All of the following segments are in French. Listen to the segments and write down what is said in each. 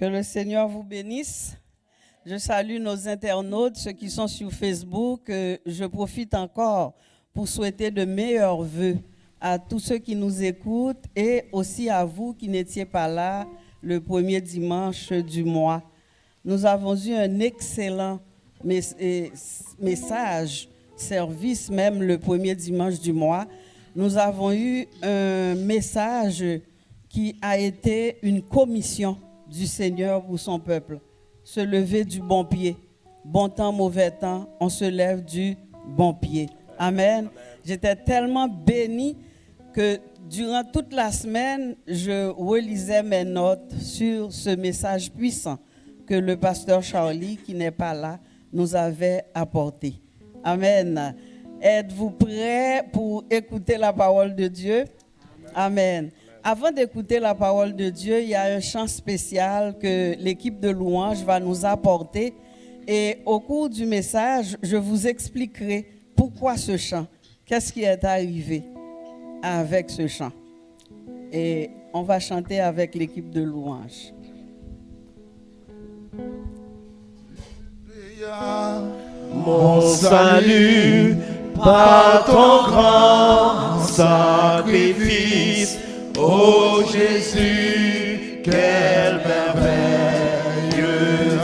Que le Seigneur vous bénisse. Je salue nos internautes, ceux qui sont sur Facebook. Je profite encore pour souhaiter de meilleurs vœux à tous ceux qui nous écoutent et aussi à vous qui n'étiez pas là le premier dimanche du mois. Nous avons eu un excellent message, service même le premier dimanche du mois. Nous avons eu un message qui a été une commission du Seigneur pour son peuple. Se lever du bon pied. Bon temps, mauvais temps, on se lève du bon pied. Amen. J'étais tellement bénie que durant toute la semaine, je relisais mes notes sur ce message puissant que le pasteur Charlie, qui n'est pas là, nous avait apporté. Amen. Êtes-vous prêts pour écouter la parole de Dieu? Amen. Avant d'écouter la parole de Dieu, il y a un chant spécial que l'équipe de louange va nous apporter. Et au cours du message, je vous expliquerai pourquoi ce chant, qu'est-ce qui est arrivé avec ce chant. Et on va chanter avec l'équipe de louange. Mon salut par ton grand sacrifice, ô Jésus, quel merveilleux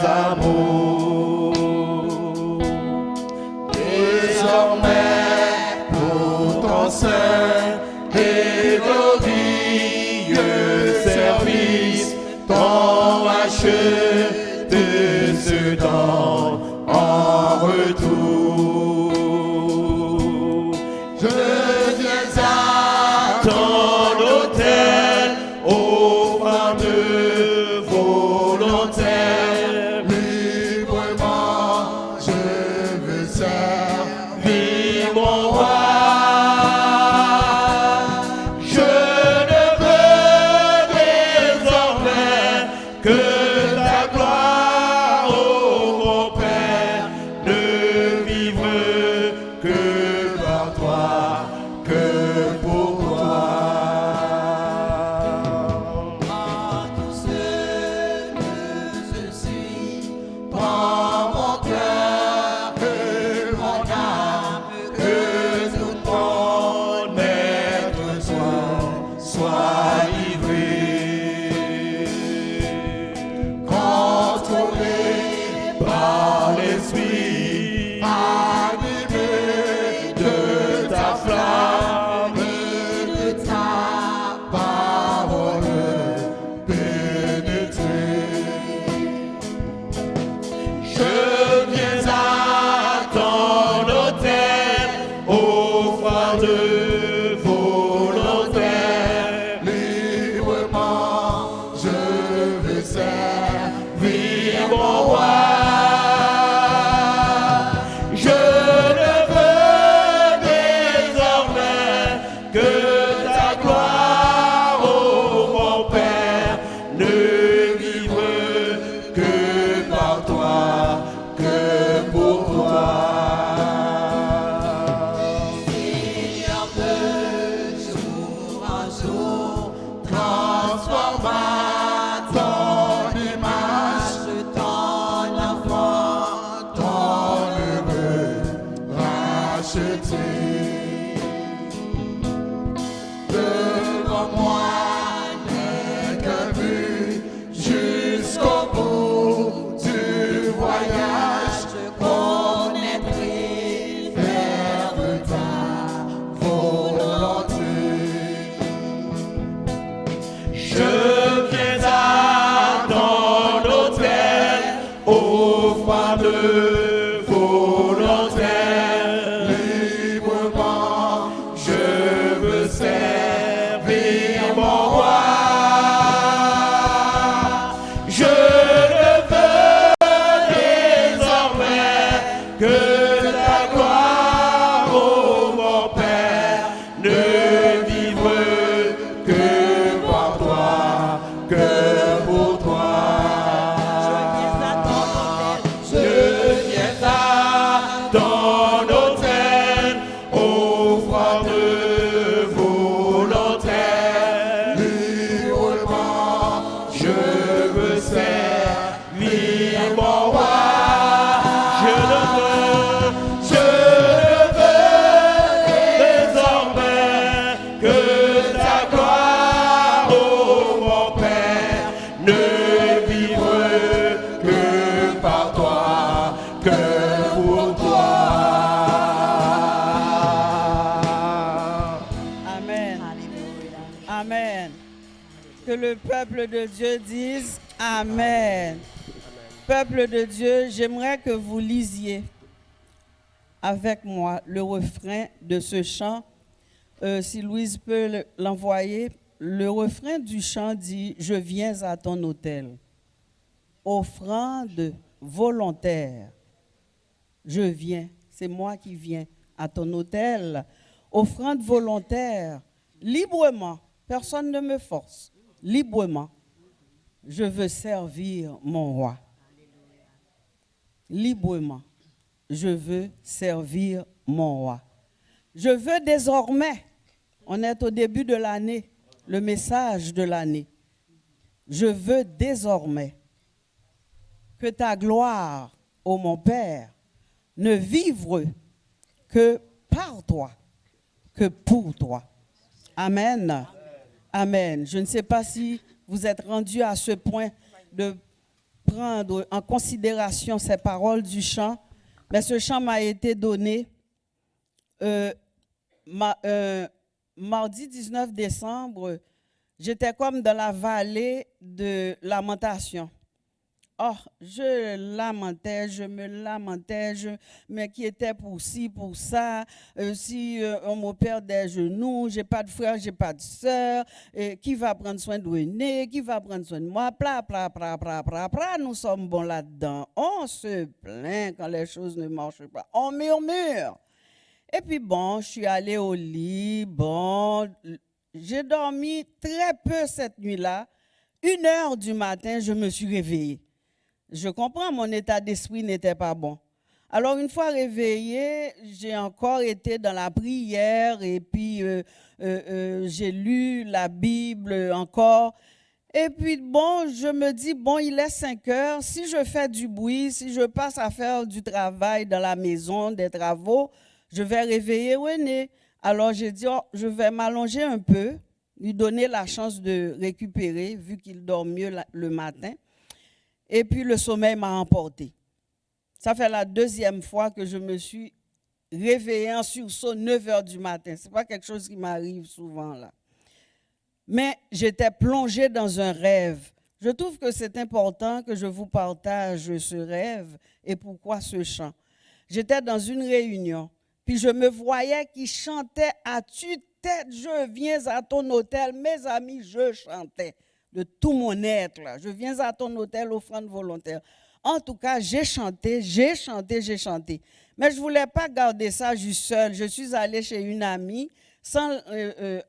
amour. Désormais, pour ton saint et glorieux service, ton racheté se donne en retour. Je viens à ton autel, offrant de volontaire. Librement, je veux servir mon roi. Je ne veux désormais que ta gloire, ô mon Père, ne vivre que par toi, que pour toi. À tous ceux que je suis, prends mon cœur et mon âme, que tout mon être soit livré. Contrôlé par l'esprit, animé de ta flamme et de ta parole pénétrée. Je viens à ton autel, offrant de volontaire. Librement, je veux servir mon roi. Je ne veux désormais que ta gloire, ô mon Père, ne vivre que par toi, que pour toi. Seigneur, de jour en jour, transforme à ton image, ton enfant, ton heureux racheté. Devant moi n'est qu'un but jusqu'au bout du voyage. Je connaîtrai faire de ta volonté. Je viens à ton autel, offrant de volontaire. Librement, je veux servir mon roi. Je ne veux désormais que ta gloire, ô mon Père, ne vivre que par toi, que pour toi. Je viens à ton autel, offrant de volontaire. Amen. Que le peuple de Dieu dise Amen. Peuple de Dieu, j'aimerais que vous lisiez avec moi le refrain de ce chant. Si Louise peut l'envoyer, le refrain du chant dit « Je viens à ton autel, offrande volontaire. Je viens, c'est moi qui viens à ton autel, offrande volontaire, librement, personne ne me force, librement. Je veux servir mon roi. Librement, je veux servir mon roi. Je veux désormais, on est au début de l'année, le message de l'année. Je veux désormais que ta gloire, ô mon Père, ne vivre que par toi, que pour toi. Amen. Amen. Je ne sais pas si vous êtes rendus à ce point de prendre en considération ces paroles du chant, mais ce chant m'a été donné mardi 19 décembre. J'étais comme dans la vallée de lamentation. Oh, je lamentais, je me lamentais, je m'inquiétais pour ci, pour ça. Si on m'opère des genoux, j'ai pas de frère, j'ai pas de sœur. Qui va prendre soin de René? Qui va prendre soin de moi? Pla, pla, pla, pla, pla, pla. Nous sommes bons là-dedans. On se plaint quand les choses ne marchent pas. On murmure. Et puis bon, je suis allée au lit. Bon, j'ai dormi très peu cette nuit-là. 1h du matin, je me suis réveillée. Je comprends, mon état d'esprit n'était pas bon. Alors, une fois réveillée, j'ai encore été dans la prière et puis j'ai lu la Bible encore. Et puis, bon, je me dis, bon, il est 5h. Si je fais du bruit, si je passe à faire du travail dans la maison, des travaux, je vais réveiller René. Alors, j'ai dit, oh, je vais m'allonger un peu, lui donner la chance de récupérer, vu qu'il dort mieux le matin. Et puis le sommeil m'a emporté. Ça fait la 2e fois que je me suis réveillée en sursaut 9h du matin. Ce n'est pas quelque chose qui m'arrive souvent là. Mais j'étais plongée dans un rêve. Je trouve que c'est important que je vous partage ce rêve et pourquoi ce chant. J'étais dans une réunion, puis je me voyais qui chantait à tue-tête, je viens à ton autel. Mes amis, je chantais. De tout mon être, là. Je viens à ton autel, offrande volontaire. En tout cas, j'ai chanté. Mais je ne voulais pas garder ça juste seul. Je suis allée chez une amie sans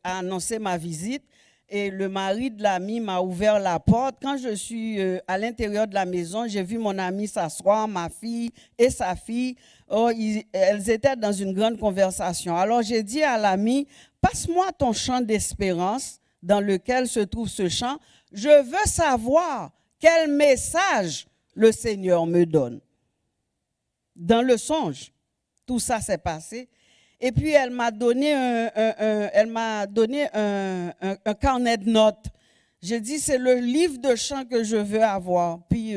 annoncer ma visite. Et le mari de l'amie m'a ouvert la porte. Quand je suis à l'intérieur de la maison, j'ai vu mon amie s'asseoir, ma fille et sa fille. Oh, elles étaient dans une grande conversation. Alors j'ai dit à l'amie, passe-moi ton chant d'espérance dans lequel se trouve ce chant, je veux savoir quel message le Seigneur me donne. Dans le songe, tout ça s'est passé. Et puis, elle m'a donné un carnet de notes. J'ai dit, c'est le livre de chant que je veux avoir. Puis,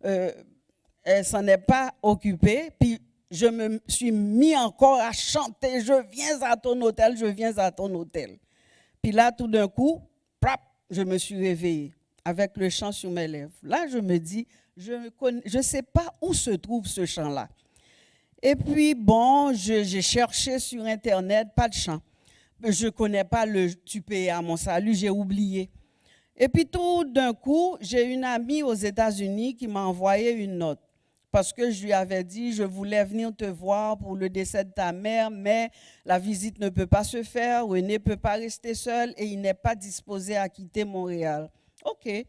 elle s'en est pas occupée. Puis, je me suis mis encore à chanter, je viens à ton autel, je viens à ton autel. Puis là, tout d'un coup, je me suis réveillée avec le chant sur mes lèvres. Là, je me dis, je ne sais pas où se trouve ce chant-là. Et puis, bon, j'ai cherché sur Internet, pas de chant. Je ne connais pas le « Tu payes à mon salut », j'ai oublié. Et puis, tout d'un coup, j'ai une amie aux États-Unis qui m'a envoyé une note. Parce que je lui avais dit, je voulais venir te voir pour le décès de ta mère, mais la visite ne peut pas se faire, René ne peut pas rester seul et il n'est pas disposé à quitter Montréal. OK.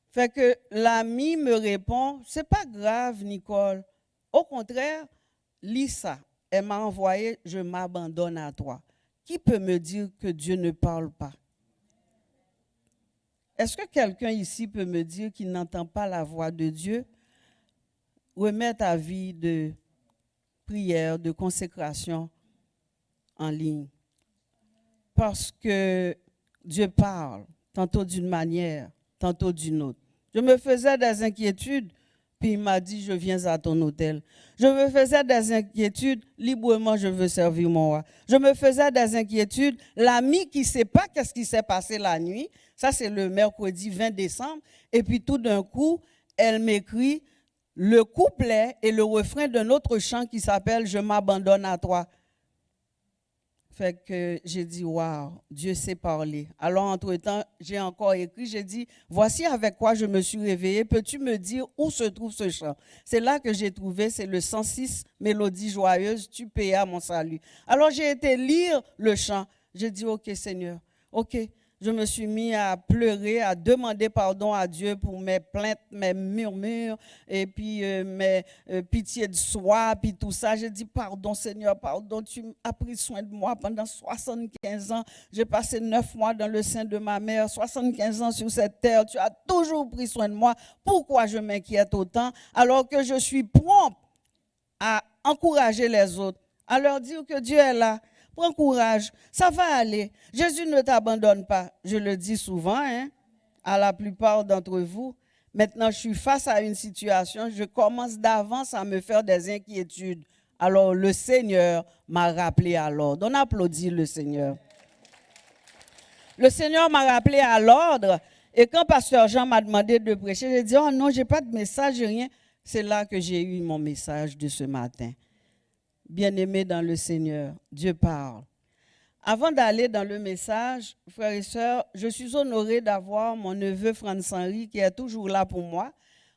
Fait que l'ami me répond, c'est pas grave, Nicole. Au contraire, lis ça. Elle m'a envoyé, je m'abandonne à toi. Qui peut me dire que Dieu ne parle pas? Est-ce que quelqu'un ici peut me dire qu'il n'entend pas la voix de Dieu? Remets ta vie de prière, de consécration en ligne. Parce que Dieu parle, tantôt d'une manière, tantôt d'une autre. Je me faisais des inquiétudes Puis il m'a dit, je viens à ton hôtel. Je me faisais des inquiétudes, librement je veux servir mon roi. Je me faisais des inquiétudes, l'ami qui ne sait pas qu'est-ce qui s'est passé la nuit, ça c'est le mercredi 20 décembre, et puis tout d'un coup, elle m'écrit le couplet et le refrain d'un autre chant qui s'appelle « Je m'abandonne à toi ». Fait que j'ai dit, waouh, Dieu sait parler. Alors, entre-temps, j'ai encore écrit, j'ai dit, voici avec quoi je me suis réveillée. Peux-tu me dire où se trouve ce chant? C'est là que j'ai trouvé, c'est le 106, Mélodie joyeuse, tu payas mon salut. Alors, j'ai été lire le chant. J'ai dit, OK, Seigneur, OK. Je me suis mis à pleurer, à demander pardon à Dieu pour mes plaintes, mes murmures, et puis mes pitiés de soi, puis tout ça. J'ai dit, pardon Seigneur, pardon, tu as pris soin de moi pendant 75 ans. J'ai passé 9 mois dans le sein de ma mère, 75 ans sur cette terre. Tu as toujours pris soin de moi. Pourquoi je m'inquiète autant alors que je suis prompt à encourager les autres, à leur dire que Dieu est là? Prends courage, ça va aller. Jésus ne t'abandonne pas. Je le dis souvent, à la plupart d'entre vous. Maintenant, je suis face à une situation, je commence d'avance à me faire des inquiétudes. Alors, le Seigneur m'a rappelé à l'ordre. On applaudit le Seigneur. Le Seigneur m'a rappelé à l'ordre. Et quand Pasteur Jean m'a demandé de prêcher, j'ai dit, oh non, je n'ai pas de message, rien. C'est là que j'ai eu mon message de ce matin. Bien-aimés dans le Seigneur, Dieu parle. Avant d'aller dans le message, frères et sœurs, je suis honorée d'avoir mon neveu Franz-Henri qui est toujours là pour moi.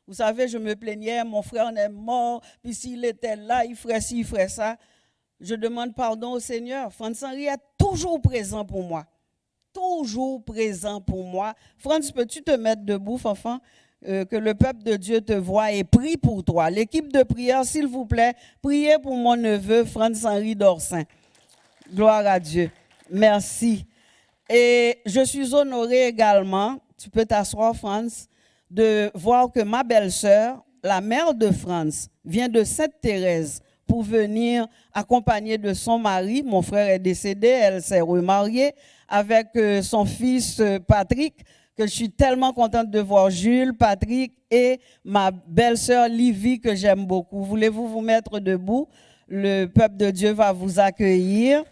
Vous savez, je me plaignais, mon frère est mort, puis s'il était là, il ferait ci, il ferait ça. Je demande pardon au Seigneur. Franz-Henri est toujours présent pour moi. Toujours présent pour moi. Franz, peux-tu te mettre debout, enfant? Que le peuple de Dieu te voit et prie pour toi. L'équipe de prière, s'il vous plaît, priez pour mon neveu Franz-Henri Dorsin. Gloire à Dieu. Merci. Et je suis honorée également, tu peux t'asseoir Franz, de voir que ma belle-sœur, la mère de Franz, vient de Sainte-Thérèse pour venir accompagner de son mari. Mon frère est décédé, elle s'est remariée avec son fils Patrick, que je suis tellement contente de voir Jules, Patrick et ma belle-sœur Livy que j'aime beaucoup. Voulez-vous vous mettre debout? Le peuple de Dieu va vous accueillir.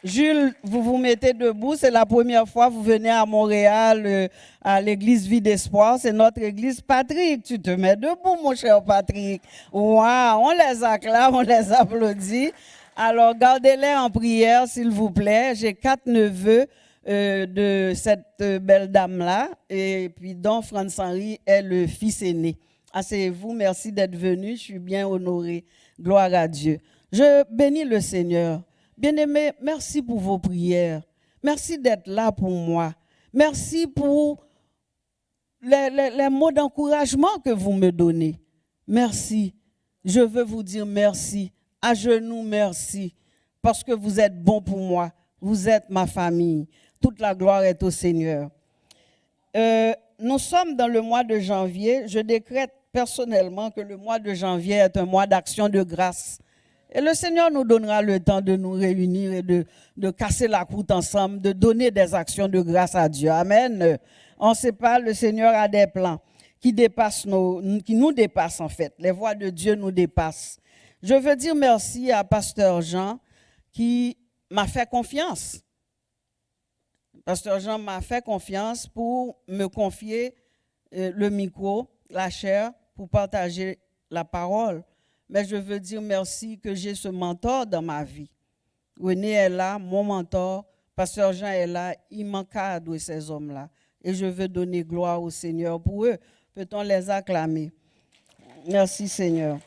Jules, vous vous mettez debout. C'est la première fois que vous venez à Montréal, à l'église Vie d'Espoir. C'est notre église. Patrick, tu te mets debout, mon cher Patrick. Waouh, on les acclame, on les applaudit. Alors, gardez-les en prière, s'il vous plaît. J'ai 4 neveux. De cette belle dame-là, et puis dont Franz-Henri est le fils aîné. Asseyez-vous, merci d'être venu, je suis bien honorée. Gloire à Dieu. Je bénis le Seigneur. Bien-aimés, merci pour vos prières. Merci d'être là pour moi. Merci pour les mots d'encouragement que vous me donnez. Merci. Je veux vous dire merci. À genoux, merci. Parce que vous êtes bons pour moi. Vous êtes ma famille. Toute la gloire est au Seigneur. Nous sommes dans le mois de janvier. Je décrète personnellement que le mois de janvier est un mois d'action de grâce. Et le Seigneur nous donnera le temps de nous réunir et de casser la croûte ensemble, de donner des actions de grâce à Dieu. Amen. On ne sait pas, le Seigneur a des plans qui nous dépassent en fait. Les voies de Dieu nous dépassent. Je veux dire merci à Pasteur Jean qui m'a fait confiance. Pasteur Jean m'a fait confiance pour me confier le micro, la chair, pour partager la parole. Mais je veux dire merci que j'ai ce mentor dans ma vie. René est là, mon mentor. Pasteur Jean est là. Il m'encadre ces hommes-là. Et je veux donner gloire au Seigneur pour eux. Peut-on les acclamer? Merci Seigneur.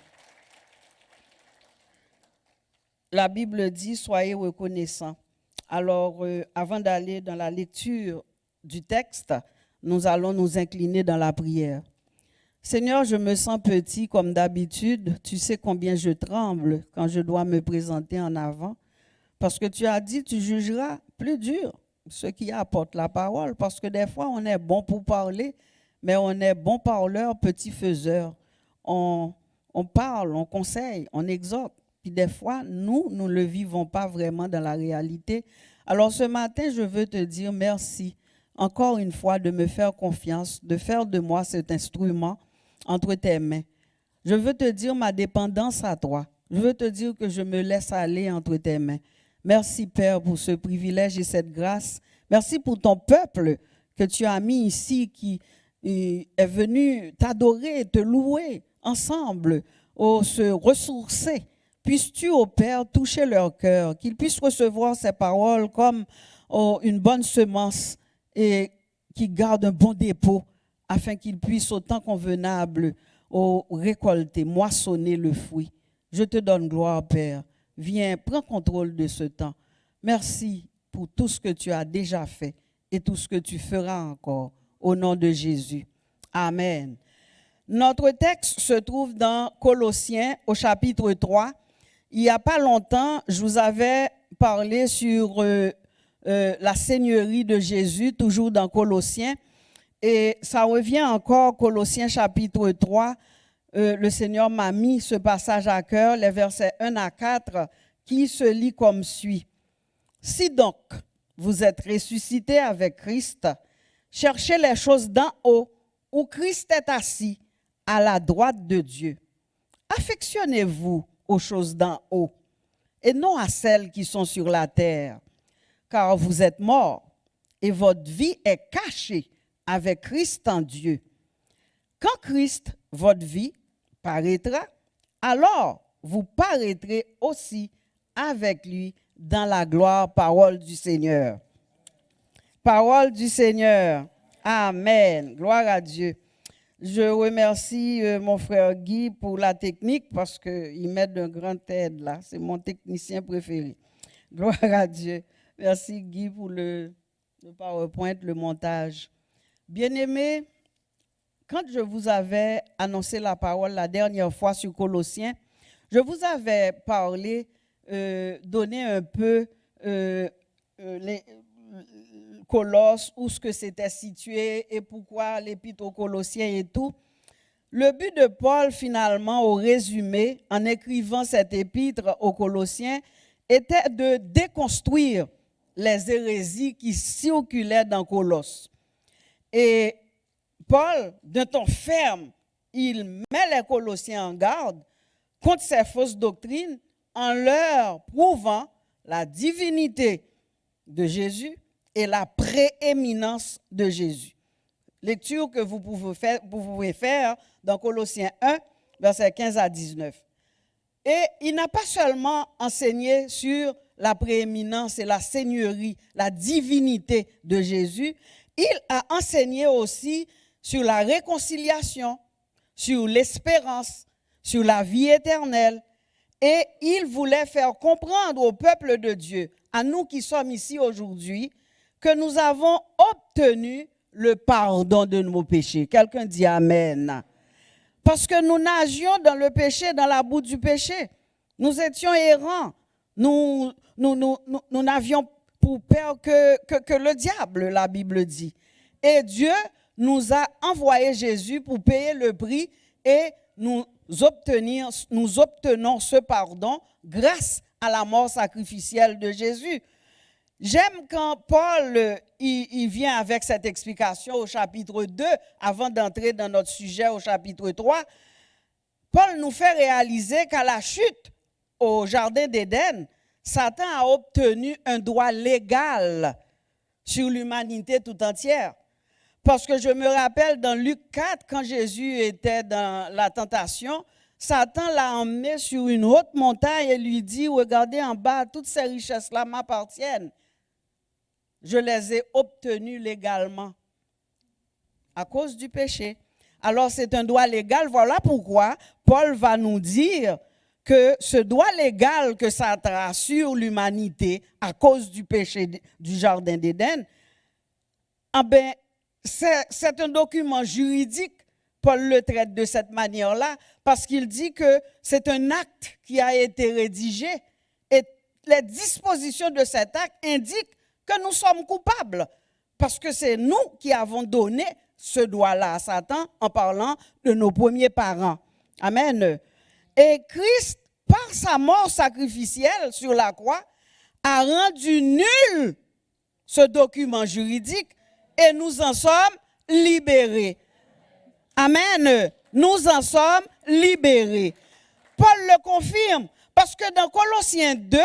La Bible dit, soyez reconnaissants. Alors, avant d'aller dans la lecture du texte, nous allons nous incliner dans la prière. Seigneur, je me sens petit comme d'habitude. Tu sais combien je tremble quand je dois me présenter en avant. Parce que tu as dit, tu jugeras plus dur ceux qui apportent la parole. Parce que des fois, on est bon pour parler, mais on est bon parleur, petit faiseur. On parle, on conseille, on exhorte. Puis des fois, nous ne le vivons pas vraiment dans la réalité. Alors ce matin, je veux te dire merci encore une fois de me faire confiance, de faire de moi cet instrument entre tes mains. Je veux te dire ma dépendance à toi. Je veux te dire que je me laisse aller entre tes mains. Merci, Père, pour ce privilège et cette grâce. Merci pour ton peuple que tu as mis ici, qui est venu t'adorer, te louer ensemble, se ressourcer. Puisses-tu, ô Père, toucher leur cœur, qu'ils puissent recevoir ces paroles comme une bonne semence et qui garde un bon dépôt, afin qu'ils puissent, au temps convenable, récolter, moissonner le fruit. Je te donne gloire, Père. Viens, prends contrôle de ce temps. Merci pour tout ce que tu as déjà fait et tout ce que tu feras encore. Au nom de Jésus. Amen. Notre texte se trouve dans Colossiens au chapitre 3. Il n'y a pas longtemps, je vous avais parlé sur la seigneurie de Jésus, toujours dans Colossiens. Et ça revient encore, Colossiens chapitre 3. Le Seigneur m'a mis ce passage à cœur, les versets 1 à 4, qui se lit comme suit. Si donc vous êtes ressuscités avec Christ, cherchez les choses d'en haut, où Christ est assis à la droite de Dieu. Affectionnez-vous aux choses d'en haut, et non à celles qui sont sur la terre, car vous êtes morts, et votre vie est cachée avec Christ en Dieu. Quand Christ, votre vie, paraîtra, alors vous paraîtrez aussi avec lui dans la gloire. Parole du Seigneur. Parole du Seigneur. Amen. Gloire à Dieu. Je remercie mon frère Guy pour la technique parce qu'il m'aide d'un grand aide là. C'est mon technicien préféré. Gloire à Dieu. Merci Guy pour le PowerPoint, le montage. Bien-aimés, quand je vous avais annoncé la parole la dernière fois sur Colossiens, je vous avais parlé, donné un peu les Colosses, où ce que c'était situé et pourquoi l'épître aux Colossiens et tout. Le but de Paul, finalement, au résumé, en écrivant cette épître aux Colossiens, était de déconstruire les hérésies qui circulaient dans Colosse. Et Paul, d'un ton ferme, il met les Colossiens en garde contre ces fausses doctrines en leur prouvant la divinité de Jésus et la prééminence de Jésus. Lecture que vous pouvez faire dans Colossiens 1, versets 15 à 19. Et il n'a pas seulement enseigné sur la prééminence et la seigneurie, la divinité de Jésus, il a enseigné aussi sur la réconciliation, sur l'espérance, sur la vie éternelle. Et il voulait faire comprendre au peuple de Dieu, à nous qui sommes ici aujourd'hui, que nous avons obtenu le pardon de nos péchés. Quelqu'un dit Amen. Parce que nous nagions dans le péché, dans la boue du péché. Nous étions errants. Nous n'avions pour père que le diable, la Bible dit. Et Dieu nous a envoyé Jésus pour payer le prix et nous obtenons ce pardon grâce à la mort sacrificielle de Jésus. J'aime quand Paul il vient avec cette explication au chapitre 2, avant d'entrer dans notre sujet au chapitre 3. Paul nous fait réaliser qu'à la chute au Jardin d'Éden, Satan a obtenu un droit légal sur l'humanité tout entière. Parce que je me rappelle dans Luc 4, quand Jésus était dans la tentation, Satan l'a emmené sur une haute montagne et lui dit, regardez en bas, toutes ces richesses-là m'appartiennent. Je les ai obtenues légalement à cause du péché. Alors c'est un droit légal, voilà pourquoi Paul va nous dire que ce droit légal que Satan a sur l'humanité à cause du péché du Jardin d'Éden, c'est un document juridique. Paul le traite de cette manière-là parce qu'il dit que c'est un acte qui a été rédigé et les dispositions de cet acte indiquent que nous sommes coupables parce que c'est nous qui avons donné ce droit-là à Satan en parlant de nos premiers parents. Amen. Et Christ, par sa mort sacrificielle sur la croix, a rendu nul ce document juridique et nous en sommes libérés. Amen. nous en sommes libérés. Paul le confirme, parce que dans Colossiens 2,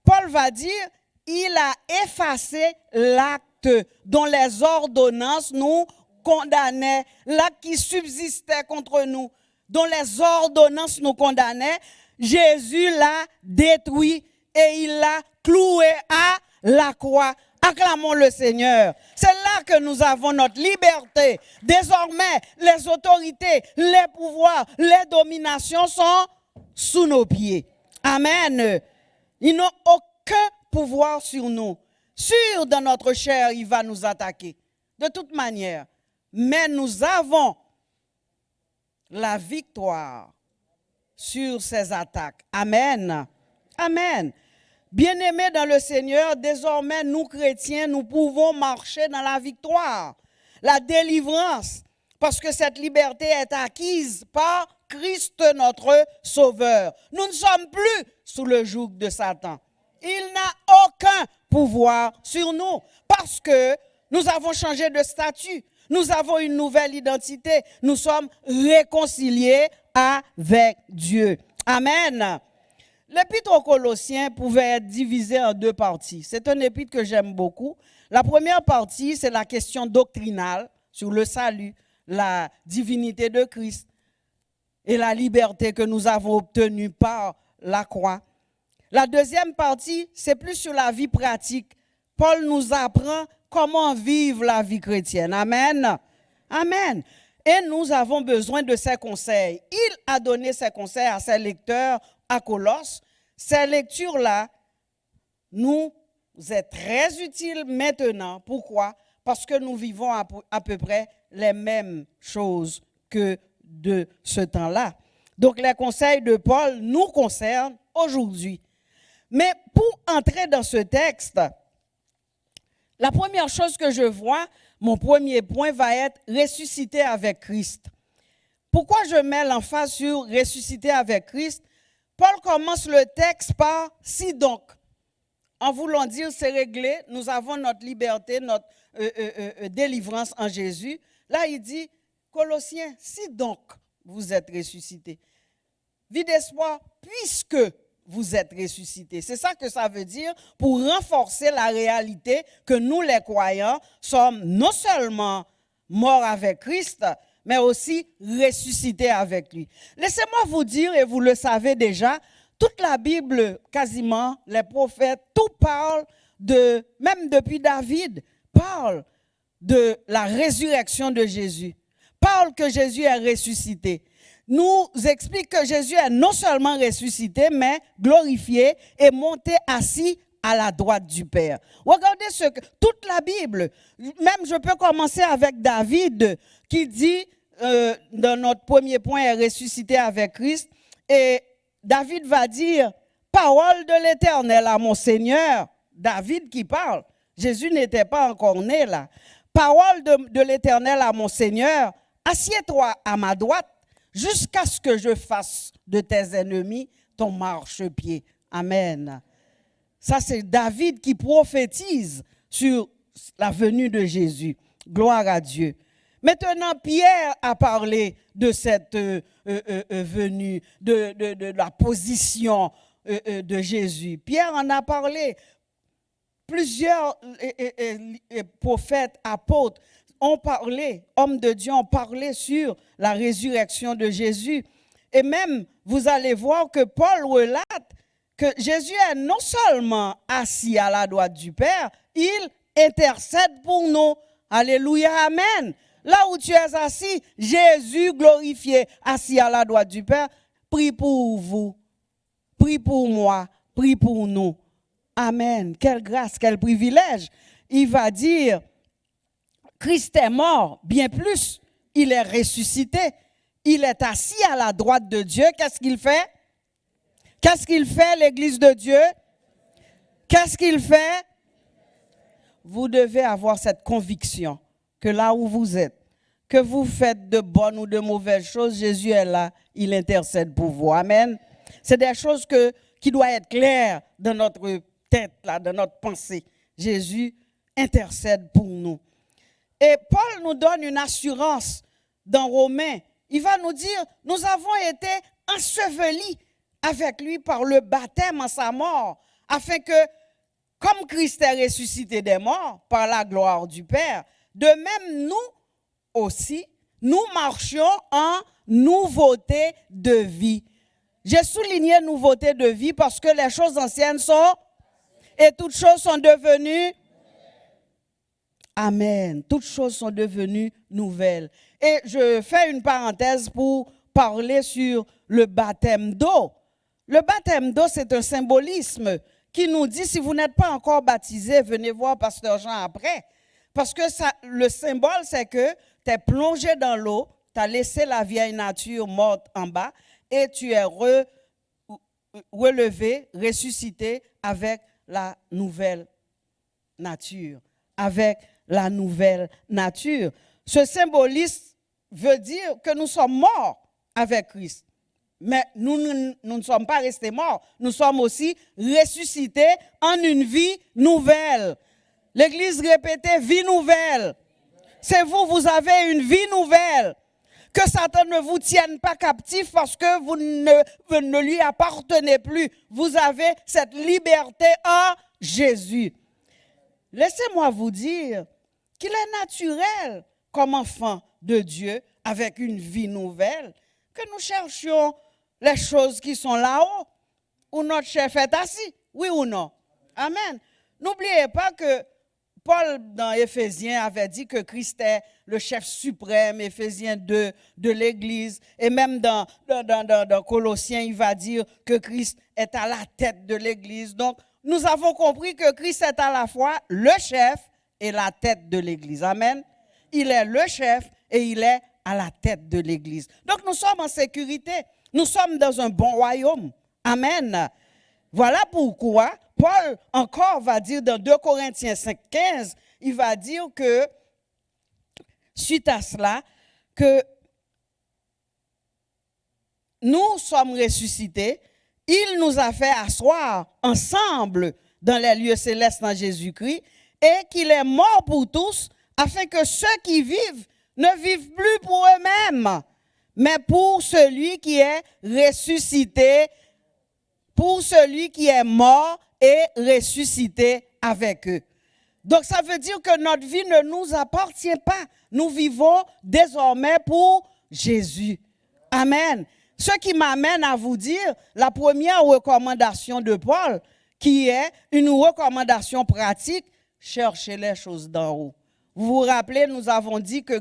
Paul va dire, il a effacé l'acte dont les ordonnances nous condamnaient, l'acte qui subsistait contre nous, dont les ordonnances nous condamnaient, Jésus l'a détruit et il l'a cloué à la croix. Acclamons le Seigneur. C'est là que nous avons notre liberté. Désormais, les autorités, les pouvoirs, les dominations sont sous nos pieds. Amen. Ils n'ont aucun pouvoir sur nous. Sûr, dans notre chair, il va nous attaquer. De toute manière. Mais nous avons la victoire sur ces attaques. Amen. Amen. Bien-aimés dans le Seigneur, désormais, nous chrétiens, nous pouvons marcher dans la victoire, la délivrance, parce que cette liberté est acquise par Christ notre Sauveur. Nous ne sommes plus sous le joug de Satan. Il n'a aucun pouvoir sur nous, parce que nous avons changé de statut, nous avons une nouvelle identité, nous sommes réconciliés avec Dieu. Amen. L'épître aux Colossiens pouvait être divisée en deux parties. C'est un épître que j'aime beaucoup. La première partie, c'est la question doctrinale sur le salut, la divinité de Christ et la liberté que nous avons obtenue par la croix. La deuxième partie, c'est plus sur la vie pratique. Paul nous apprend comment vivre la vie chrétienne. Amen. Amen. Et nous avons besoin de ses conseils. Il a donné ses conseils à ses lecteurs à Colosse. Ces lectures-là nous est très utiles maintenant. Pourquoi? Parce que nous vivons à peu près les mêmes choses que de ce temps-là. Donc les conseils de Paul nous concernent aujourd'hui. Mais pour entrer dans ce texte, la première chose que je vois, mon premier point va être ressusciter avec Christ. Pourquoi je mets l'emphase sur ressusciter avec Christ? Paul commence le texte par « si donc ». En voulant dire c'est réglé, nous avons notre liberté, notre délivrance en Jésus. Là, il dit « Colossiens, si donc vous êtes ressuscités ». Vie d'espoir, puisque vous êtes ressuscités. C'est ça que ça veut dire pour renforcer la réalité que nous, les croyants, sommes non seulement morts avec Christ, mais aussi ressuscités avec lui. Laissez-moi vous dire, et vous le savez déjà, toute la Bible, quasiment, les prophètes, tout parle de, même depuis David, parle de la résurrection de Jésus, parle que Jésus est ressuscité. Nous explique que Jésus est non seulement ressuscité, mais glorifié et monté assis à la droite du Père. Regardez toute la Bible, même je peux commencer avec David qui dit, dans notre premier point, est ressuscité avec Christ, et David va dire, parole de l'Éternel à mon Seigneur, David qui parle, Jésus n'était pas encore né là, parole de l'Éternel à mon Seigneur, assieds-toi à ma droite, jusqu'à ce que je fasse de tes ennemis ton marchepied. Amen. Ça, c'est David qui prophétise sur la venue de Jésus. Gloire à Dieu. Maintenant, Pierre a parlé de cette venue, de la position de Jésus. Pierre en a parlé. Plusieurs prophètes, apôtres ont parlé, hommes de Dieu ont parlé sur la résurrection de Jésus. Et même, vous allez voir que Paul relate que Jésus est non seulement assis à la droite du Père, il intercède pour nous. Alléluia, amen. Là où tu es assis, Jésus glorifié, assis à la droite du Père, prie pour vous, prie pour moi, prie pour nous. Amen. Quelle grâce, quel privilège. Il va dire, Christ est mort, bien plus, il est ressuscité, il est assis à la droite de Dieu. Qu'est-ce qu'il fait? Qu'est-ce qu'il fait, l'Église de Dieu? Qu'est-ce qu'il fait? Vous devez avoir cette conviction que là où vous êtes, que vous faites de bonnes ou de mauvaises choses, Jésus est là, il intercède pour vous. Amen. C'est des choses qui doivent être claires dans notre tête, là, dans notre pensée. Jésus intercède pour nous. Et Paul nous donne une assurance dans Romains. il va nous dire, nous avons été ensevelis avec lui par le baptême en sa mort, afin que, comme Christ est ressuscité des morts par la gloire du Père, de même nous aussi, nous marchions en nouveauté de vie. J'ai souligné nouveauté de vie parce que les choses anciennes sont et toutes choses sont devenues. Amen. Toutes choses sont devenues nouvelles. Et je fais une parenthèse pour parler sur le baptême d'eau. Le baptême d'eau, c'est un symbolisme qui nous dit, si vous n'êtes pas encore baptisé, venez voir Pasteur Jean après. Parce que ça, le symbole, c'est que tu es plongé dans l'eau, tu as laissé la vieille nature morte en bas et tu es relevé, ressuscité avec la nouvelle nature. Avec la nouvelle nature. Ce symbolisme veut dire que nous sommes morts avec Christ. Mais nous ne sommes pas restés morts. Nous sommes aussi ressuscités en une vie nouvelle. L'Église répétait vie nouvelle. C'est vous, vous avez une vie nouvelle. Que Satan ne vous tienne pas captif parce que vous ne lui appartenez plus. Vous avez cette liberté en Jésus. Laissez-moi vous dire qu'il est naturel comme enfant de Dieu, avec une vie nouvelle, que nous cherchions les choses qui sont là-haut, où notre chef est assis, oui ou non? Amen. N'oubliez pas que Paul, dans Éphésiens, avait dit que Christ est le chef suprême, Éphésiens 2, de l'Église. Et même dans Colossiens, il va dire que Christ est à la tête de l'Église. Donc, nous avons compris que Christ est à la fois le chef et la tête de l'Église. Amen. Il est le chef et il est à la tête de l'Église. Donc, nous sommes en sécurité. Nous sommes dans un bon royaume. Amen. Voilà pourquoi Paul encore va dire dans 2 Corinthiens 5,15, il va dire que, suite à cela, que nous sommes ressuscités, il nous a fait asseoir ensemble dans les lieux célestes en Jésus-Christ et qu'il est mort pour tous afin que ceux qui vivent ne vivent plus pour eux-mêmes, mais pour celui qui est ressuscité, pour celui qui est mort et ressuscité avec eux. Donc ça veut dire que notre vie ne nous appartient pas. Nous vivons désormais pour Jésus. Amen. Ce qui m'amène à vous dire la première recommandation de Paul, qui est une recommandation pratique, cherchez les choses d'en haut. Vous vous rappelez, nous avons dit que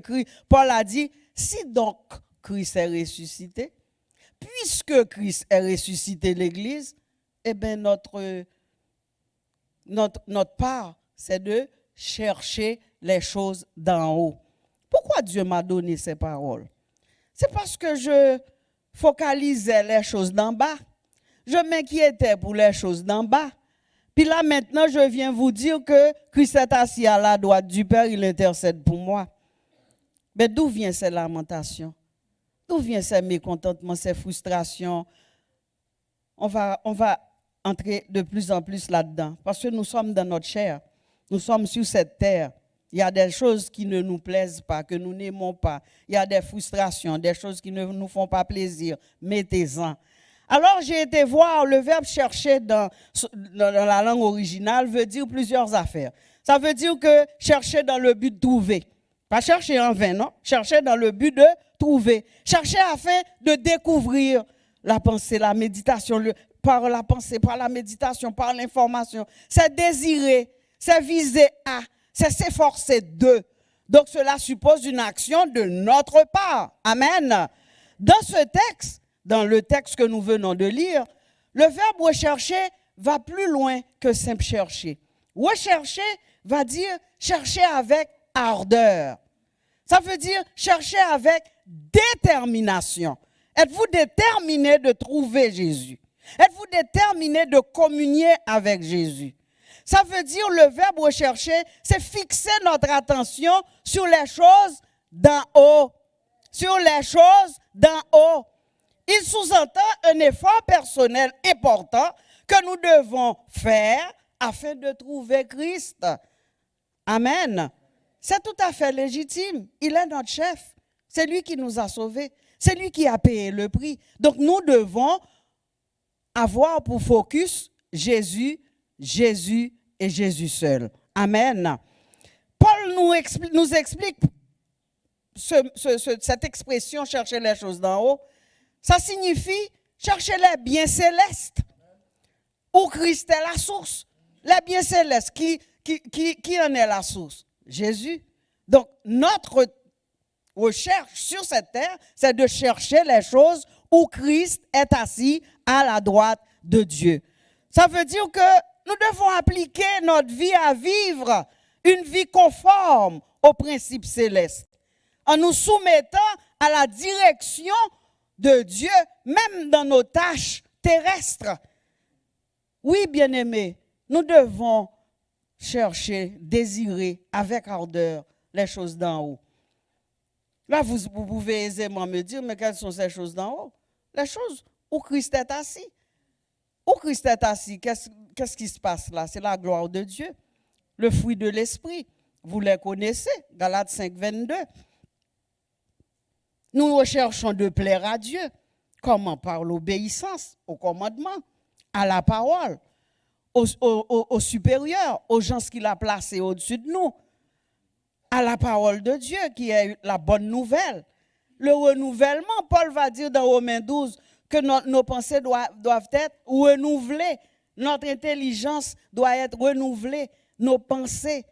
Paul a dit, si donc Christ est ressuscité, puisque Christ est ressuscité l'Église, eh bien notre part, c'est de chercher les choses d'en haut. Pourquoi Dieu m'a donné ces paroles? C'est parce que je focalisais les choses d'en bas. Je m'inquiétais pour les choses d'en bas. Puis là, maintenant, je viens vous dire que Christ est assis à la droite du Père, il intercède pour moi. Mais d'où viennent ces lamentations? D'où viennent ces mécontentements, ces frustrations? On va entrer de plus en plus là-dedans. Parce que nous sommes dans notre chair. Nous sommes sur cette terre. Il y a des choses qui ne nous plaisent pas, que nous n'aimons pas. Il y a des frustrations, des choses qui ne nous font pas plaisir. Mettez-en. Alors, j'ai été voir, le verbe chercher dans la langue originale veut dire plusieurs affaires. Ça veut dire que chercher dans le but de trouver. Pas chercher en vain, non? Chercher dans le but de trouver. Chercher afin de découvrir la pensée, la méditation, par la pensée, par la méditation, par l'information. C'est désirer, c'est viser à, c'est s'efforcer de. Donc, cela suppose une action de notre part. Amen. Dans ce texte, dans le texte que nous venons de lire, le verbe rechercher va plus loin que simple chercher. Rechercher va dire chercher avec ardeur. Ça veut dire chercher avec détermination. Êtes-vous déterminé de trouver Jésus? Êtes-vous déterminé de communier avec Jésus? Ça veut dire le verbe rechercher, c'est fixer notre attention sur les choses d'en haut. Sur les choses d'en haut. Il sous-entend un effort personnel important que nous devons faire afin de trouver Christ. Amen. C'est tout à fait légitime. Il est notre chef. C'est lui qui nous a sauvés. C'est lui qui a payé le prix. Donc nous devons avoir pour focus Jésus, Jésus et Jésus seul. Amen. Paul nous explique cette expression chercher les choses d'en haut. Ça signifie chercher les biens célestes où Christ est la source. Les biens célestes, qui en est la source? Jésus. Donc notre recherche sur cette terre, c'est de chercher les choses où Christ est assis à la droite de Dieu. Ça veut dire que nous devons appliquer notre vie à vivre une vie conforme aux principes célestes, en nous soumettant à la direction de Dieu, même dans nos tâches terrestres. Oui, bien-aimés, nous devons chercher, désirer avec ardeur les choses d'en haut. Là, vous pouvez aisément me dire, mais quelles sont ces choses d'en haut? Les choses où Christ est assis. Où Christ est assis, qu'est-ce qui se passe là? C'est la gloire de Dieu. Le fruit de l'esprit. Vous les connaissez, Galates 5, 22. Nous recherchons de plaire à Dieu. Comment? Par l'obéissance au commandement, à la parole, au supérieur, aux gens qu'il a placés au-dessus de nous, à la parole de Dieu qui est la bonne nouvelle. Le renouvellement, Paul va dire dans Romains 12 que nos pensées doivent être renouvelées. Notre intelligence doit être renouvelée. Nos pensées.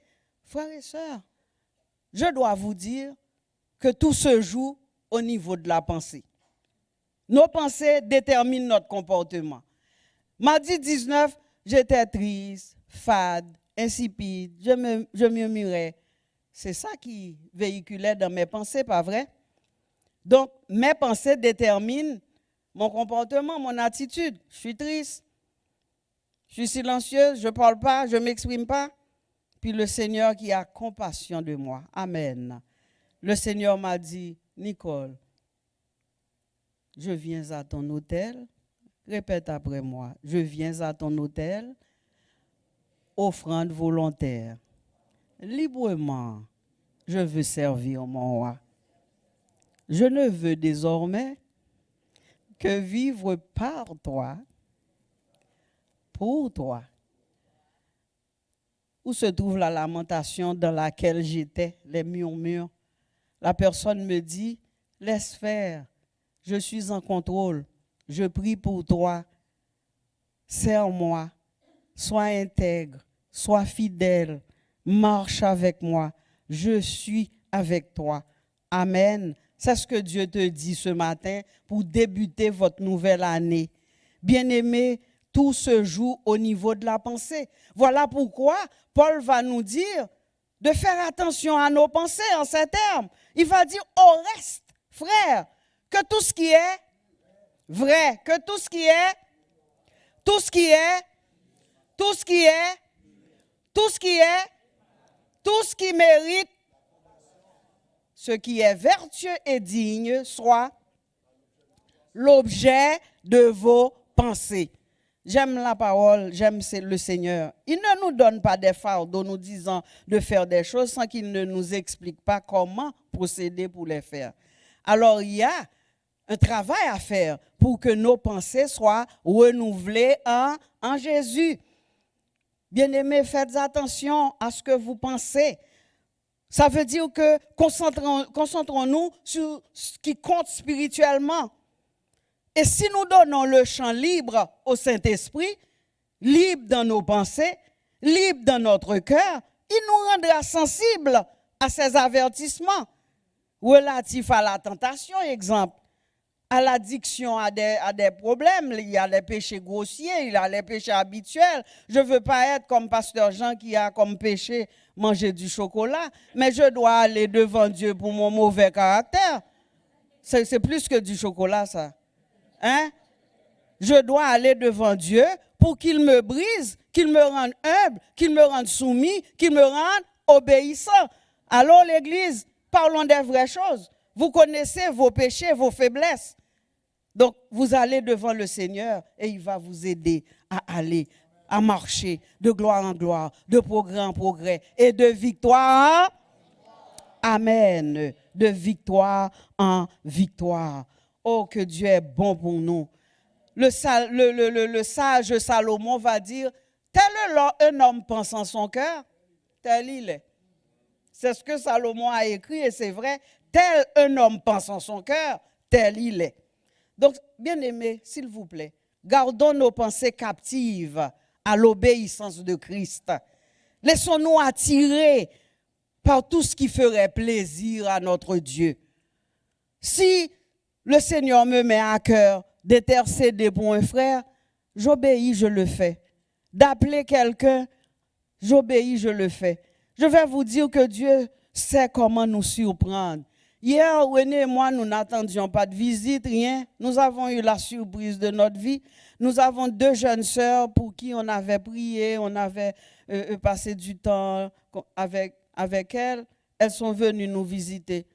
Frères et sœurs, je dois vous dire que tout se joue au niveau de la pensée. Nos pensées déterminent notre comportement. Mardi 19, j'étais triste, fade, insipide, je murmurais. C'est ça qui véhiculait dans mes pensées, pas vrai? Donc, mes pensées déterminent mon comportement, mon attitude. Je suis triste, je suis silencieuse, je ne parle pas, je ne m'exprime pas. Puis le Seigneur qui a compassion de moi. Amen. Le Seigneur m'a dit, Nicole, je viens à ton autel. Répète après moi. Je viens à ton autel. Offrande volontaire. Librement, je veux servir mon roi. Je ne veux désormais que vivre par toi, pour toi. Où se trouve la lamentation dans laquelle j'étais, les murmures? La personne me dit, laisse faire, je suis en contrôle, je prie pour toi, sers-moi, sois intègre, sois fidèle, marche avec moi, je suis avec toi. Amen. C'est ce que Dieu te dit ce matin pour débuter votre nouvelle année. Bien-aimés, tout se joue au niveau de la pensée. Voilà pourquoi Paul va nous dire de faire attention à nos pensées en ces termes. Il va dire au reste, frère, que tout ce qui est vrai, que tout ce qui est, tout ce qui est, tout ce qui est, tout ce qui est, tout ce qui mérite, ce qui est vertueux et digne, soit l'objet de vos pensées. J'aime la parole, j'aime le Seigneur. Il ne nous donne pas des fardeaux nous disant de faire des choses sans qu'il ne nous explique pas comment procéder pour les faire. Alors il y a un travail à faire pour que nos pensées soient renouvelées en Jésus. Bien-aimés, faites attention à ce que vous pensez. Ça veut dire que concentrons-nous sur ce qui compte spirituellement. Et si nous donnons le champ libre au Saint-Esprit, libre dans nos pensées, libre dans notre cœur, il nous rendra sensibles à ces avertissements relatifs à la tentation, exemple, à l'addiction, à des problèmes. Il y a les péchés grossiers, il y a les péchés habituels. Je ne veux pas être comme Pasteur Jean qui a comme péché manger du chocolat, mais je dois aller devant Dieu pour mon mauvais caractère. C'est plus que du chocolat, ça. Hein? Je dois aller devant Dieu pour qu'il me brise, qu'il me rende humble, qu'il me rende soumis, qu'il me rende obéissant. Alors l'Église, parlons des vraies choses. Vous connaissez vos péchés, vos faiblesses. Donc vous allez devant le Seigneur et il va vous aider à aller, à marcher de gloire en gloire, de progrès en progrès et de victoire. Amen. De victoire en victoire. Oh, que Dieu est bon pour nous. Le sage Salomon va dire, tel un homme pense en son cœur, tel il est. C'est ce que Salomon a écrit et c'est vrai, tel un homme pense en son cœur, tel il est. Donc, bien-aimés, s'il vous plaît, gardons nos pensées captives à l'obéissance de Christ. Laissons-nous attirer par tout ce qui ferait plaisir à notre Dieu. Si le Seigneur me met à cœur d'intercéder pour un frère, j'obéis, je le fais. D'appeler quelqu'un, j'obéis, je le fais. Je vais vous dire que Dieu sait comment nous surprendre. Hier, René et moi, nous n'attendions pas de visite, rien. Nous avons eu la surprise de notre vie. Nous avons 2 jeunes sœurs pour qui on avait prié, on avait passé du temps avec elles. Elles sont venues nous visiter.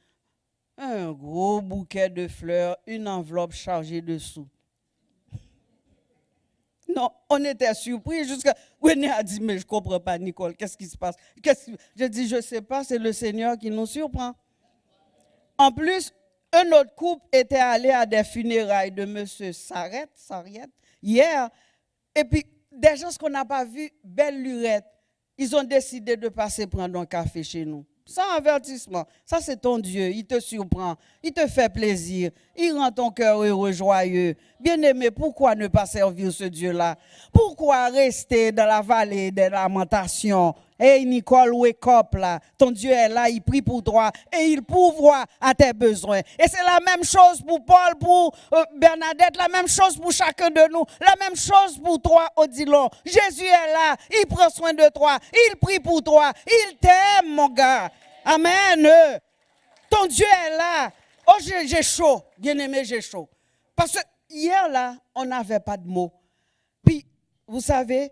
Un gros bouquet de fleurs, une enveloppe chargée de sous. Non, on était surpris jusqu'à... René a dit, mais je ne comprends pas, Nicole, qu'est-ce qui se passe? Je dis, je ne sais pas, c'est le Seigneur qui nous surprend. En plus, un autre couple était allé à des funérailles de M. Sarriette, hier, et puis des gens qu'on n'a pas vus, belle lurette, ils ont décidé de passer prendre un café chez nous. Sans avertissement. Ça, c'est ton Dieu. Il te surprend. Il te fait plaisir. Il rend ton cœur heureux, joyeux. Bien-aimé, pourquoi ne pas servir ce Dieu-là? Pourquoi rester dans la vallée des lamentations? Hey, Nicole, wake up là. Ton Dieu est là, il prie pour toi et il pourvoit à tes besoins. Et c'est la même chose pour Paul, pour Bernadette, la même chose pour chacun de nous, la même chose pour toi, Odilon. Jésus est là, il prend soin de toi, il prie pour toi, il t'aime, mon gars. Amen. Ton Dieu est là. Oh, j'ai chaud, bien-aimé, j'ai chaud. Parce que hier, là, on n'avait pas de mots. Puis, vous savez,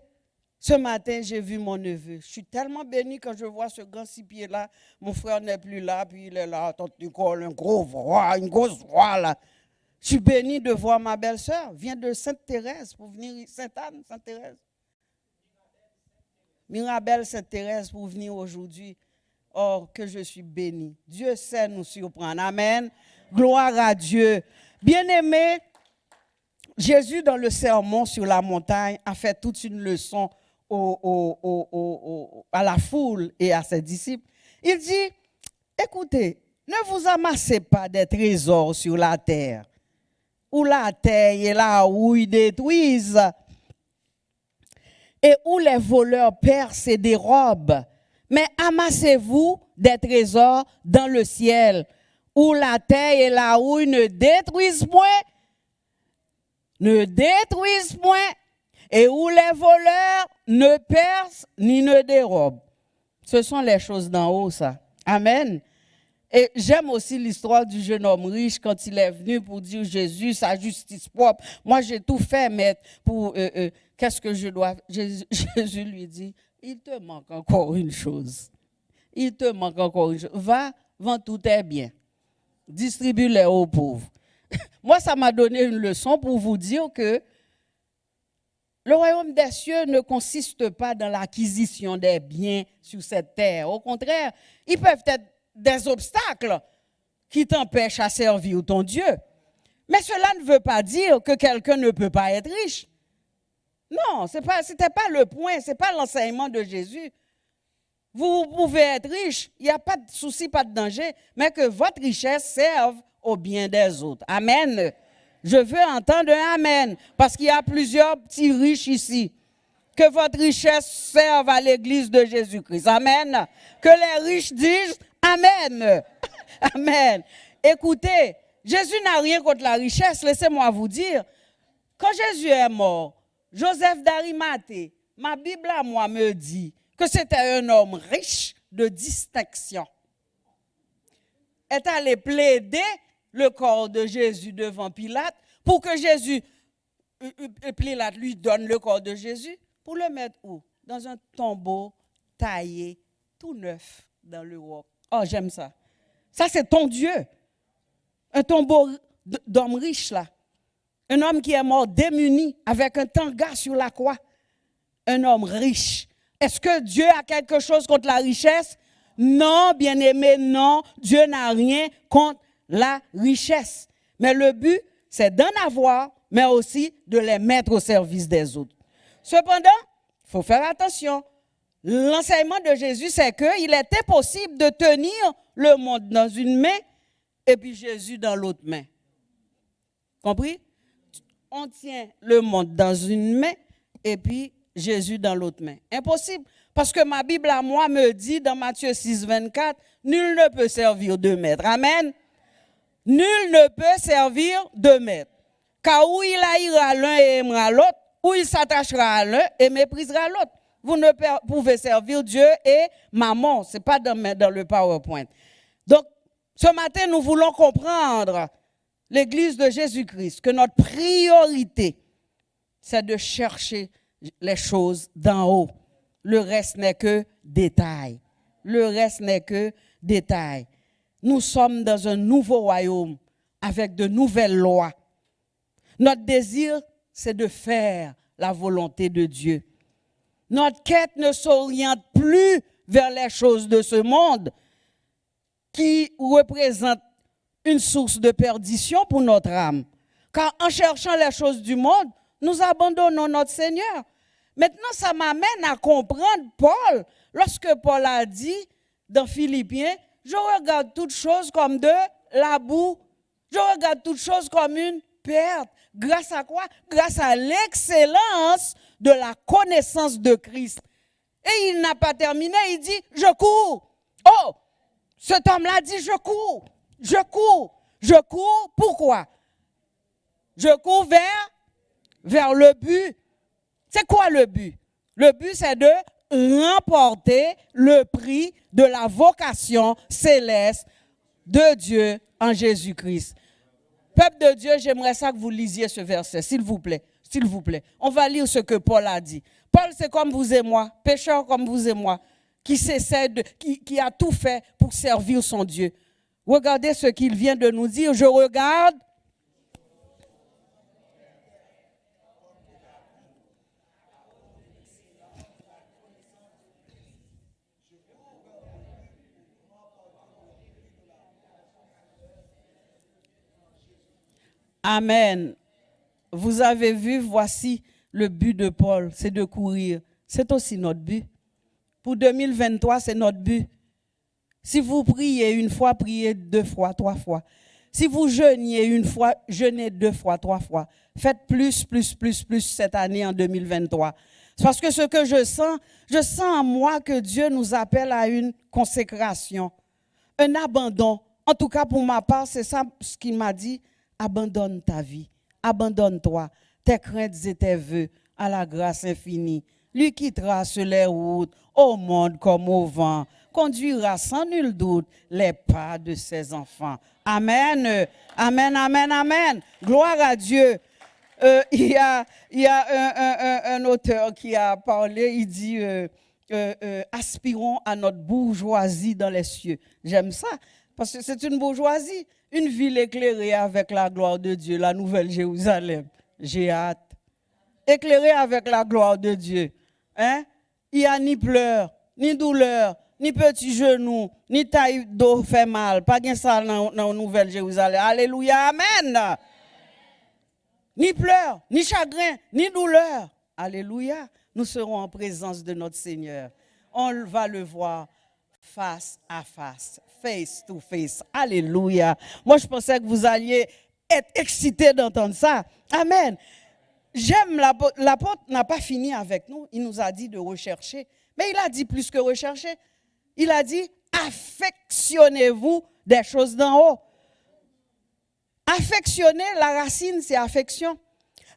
ce matin, j'ai vu mon neveu. Je suis tellement béni quand je vois ce grand 6 pieds-là. Mon frère n'est plus là, puis il est là, un gros voix, une grosse voix, là. Je suis béni de voir ma belle-sœur. Vient de Sainte-Thérèse pour venir, Sainte-Anne, Sainte-Thérèse. Mirabelle, Sainte-Thérèse pour venir aujourd'hui. Oh, que je suis béni. Dieu sait nous surprendre. Amen. Gloire à Dieu. Bien-aimé, Jésus, dans le sermon sur la montagne, a fait toute une leçon à la foule et à ses disciples. Il dit, écoutez, ne vous amassez pas des trésors sur la terre, où la terre et la houille détruisent, et où les voleurs percent et dérobent. Mais amassez-vous des trésors dans le ciel, où la terre et la houille ne détruisent point, et où les voleurs ne percent ni ne dérobent. Ce sont les choses d'en haut, ça. Amen. Et j'aime aussi l'histoire du jeune homme riche quand il est venu pour dire Jésus, sa justice propre. Moi, j'ai tout fait, maître, pour qu'est-ce que je dois. Jésus lui dit, il te manque encore une chose. Il te manque encore une chose. Va, vends tous tes biens. Distribue-les aux pauvres. Moi, ça m'a donné une leçon pour vous dire que le royaume des cieux ne consiste pas dans l'acquisition des biens sur cette terre. Au contraire, ils peuvent être des obstacles qui t'empêchent à servir ton Dieu. Mais cela ne veut pas dire que quelqu'un ne peut pas être riche. Non, c'était pas le point, c'est pas l'enseignement de Jésus. Vous pouvez être riche, il n'y a pas de souci, pas de danger, mais que votre richesse serve au bien des autres. Amen. Je veux entendre un amen, parce qu'il y a plusieurs petits riches ici. Que votre richesse serve à l'église de Jésus-Christ. Amen. Que les riches disent amen. Amen. Écoutez, Jésus n'a rien contre la richesse, laissez-moi vous dire. Quand Jésus est mort, Joseph d'Arimathée, ma Bible à moi me dit que c'était un homme riche de distinction. Est allé plaider le corps de Jésus devant Pilate pour que Pilate lui donne le corps de Jésus pour le mettre où? Dans un tombeau taillé, tout neuf dans l'Europe. Oh, j'aime ça. Ça, c'est ton Dieu. Un tombeau d'homme riche, là. Un homme qui est mort démuni avec un tanga sur la croix. Un homme riche. Est-ce que Dieu a quelque chose contre la richesse? Non, bien-aimé, non. Dieu n'a rien contre la richesse. Mais le but, c'est d'en avoir, mais aussi de les mettre au service des autres. Cependant, il faut faire attention. L'enseignement de Jésus, c'est qu'il était possible de tenir le monde dans une main et puis Jésus dans l'autre main. Compris? On tient le monde dans une main et puis Jésus dans l'autre main. Impossible. Parce que ma Bible à moi me dit dans Matthieu 6, 24, nul ne peut servir deux maîtres. Amen. Nul ne peut servir deux maîtres. Car où il haïra l'un et aimera l'autre, ou il s'attachera à l'un et méprisera l'autre. Vous ne pouvez servir Dieu et maman. Ce n'est pas dans le PowerPoint. Donc, ce matin, nous voulons comprendre, l'Église de Jésus-Christ, que notre priorité, c'est de chercher les choses d'en haut. Le reste n'est que détail. Le reste n'est que détail. Nous sommes dans un nouveau royaume avec de nouvelles lois. Notre désir, c'est de faire la volonté de Dieu. Notre quête ne s'oriente plus vers les choses de ce monde qui représentent une source de perdition pour notre âme. Car en cherchant les choses du monde, nous abandonnons notre Seigneur. Maintenant, ça m'amène à comprendre Paul, lorsque Paul a dit dans Philippiens, je regarde toutes choses comme de la boue, je regarde toutes choses comme une perte. Grâce à quoi? Grâce à l'excellence de la connaissance de Christ. Et il n'a pas terminé, il dit, je cours. Oh, cet homme-là dit, je cours. Je cours. Je cours, pourquoi? Je cours vers le but. C'est quoi le but? Le but, c'est de remporter le prix de la vocation céleste de Dieu en Jésus-Christ. Peuple de Dieu, j'aimerais ça que vous lisiez ce verset, s'il vous plaît. S'il vous plaît. On va lire ce que Paul a dit. Paul, c'est comme vous et moi, pécheur comme vous et moi, qui a tout fait pour servir son Dieu. Regardez ce qu'il vient de nous dire. Je regarde. Amen. Vous avez vu, voici le but de Paul, c'est de courir. C'est aussi notre but. Pour 2023, c'est notre but. Si vous priez une fois, priez 2 fois, 3 fois. Si vous jeûniez une fois, jeûnez 2 fois, 3 fois. Faites plus cette année en 2023. C'est parce que ce que je sens en moi que Dieu nous appelle à une consécration, un abandon. En tout cas, pour ma part, c'est ça ce qu'il m'a dit. Abandonne ta vie, abandonne-toi, tes craintes et tes vœux à la grâce infinie. Lui qui trace les routes au monde comme au vent, conduira sans nul doute les pas de ses enfants. Amen, amen, amen, amen. Gloire à Dieu. Il y a un auteur qui a parlé, il dit aspirons à notre bourgeoisie dans les cieux. J'aime ça, parce que c'est une bourgeoisie. Une ville éclairée avec la gloire de Dieu, la nouvelle Jérusalem. J'ai hâte. Éclairée avec la gloire de Dieu. Hein? Il n'y a ni pleurs, ni douleur, ni petits genoux, ni taille d'eau fait mal. Pas de ça dans la nouvelle Jérusalem. Alléluia, amen. Ni pleurs, ni chagrin, ni douleur. Alléluia. Nous serons en présence de notre Seigneur. On va le voir face à face. Face to face. Alléluia. Moi, je pensais que vous alliez être excités d'entendre ça. Amen. J'aime l'apôtre n'a pas fini avec nous. Il nous a dit de rechercher. Mais il a dit plus que rechercher. Il a dit, affectionnez-vous des choses d'en haut. Affectionner, la racine, c'est affection.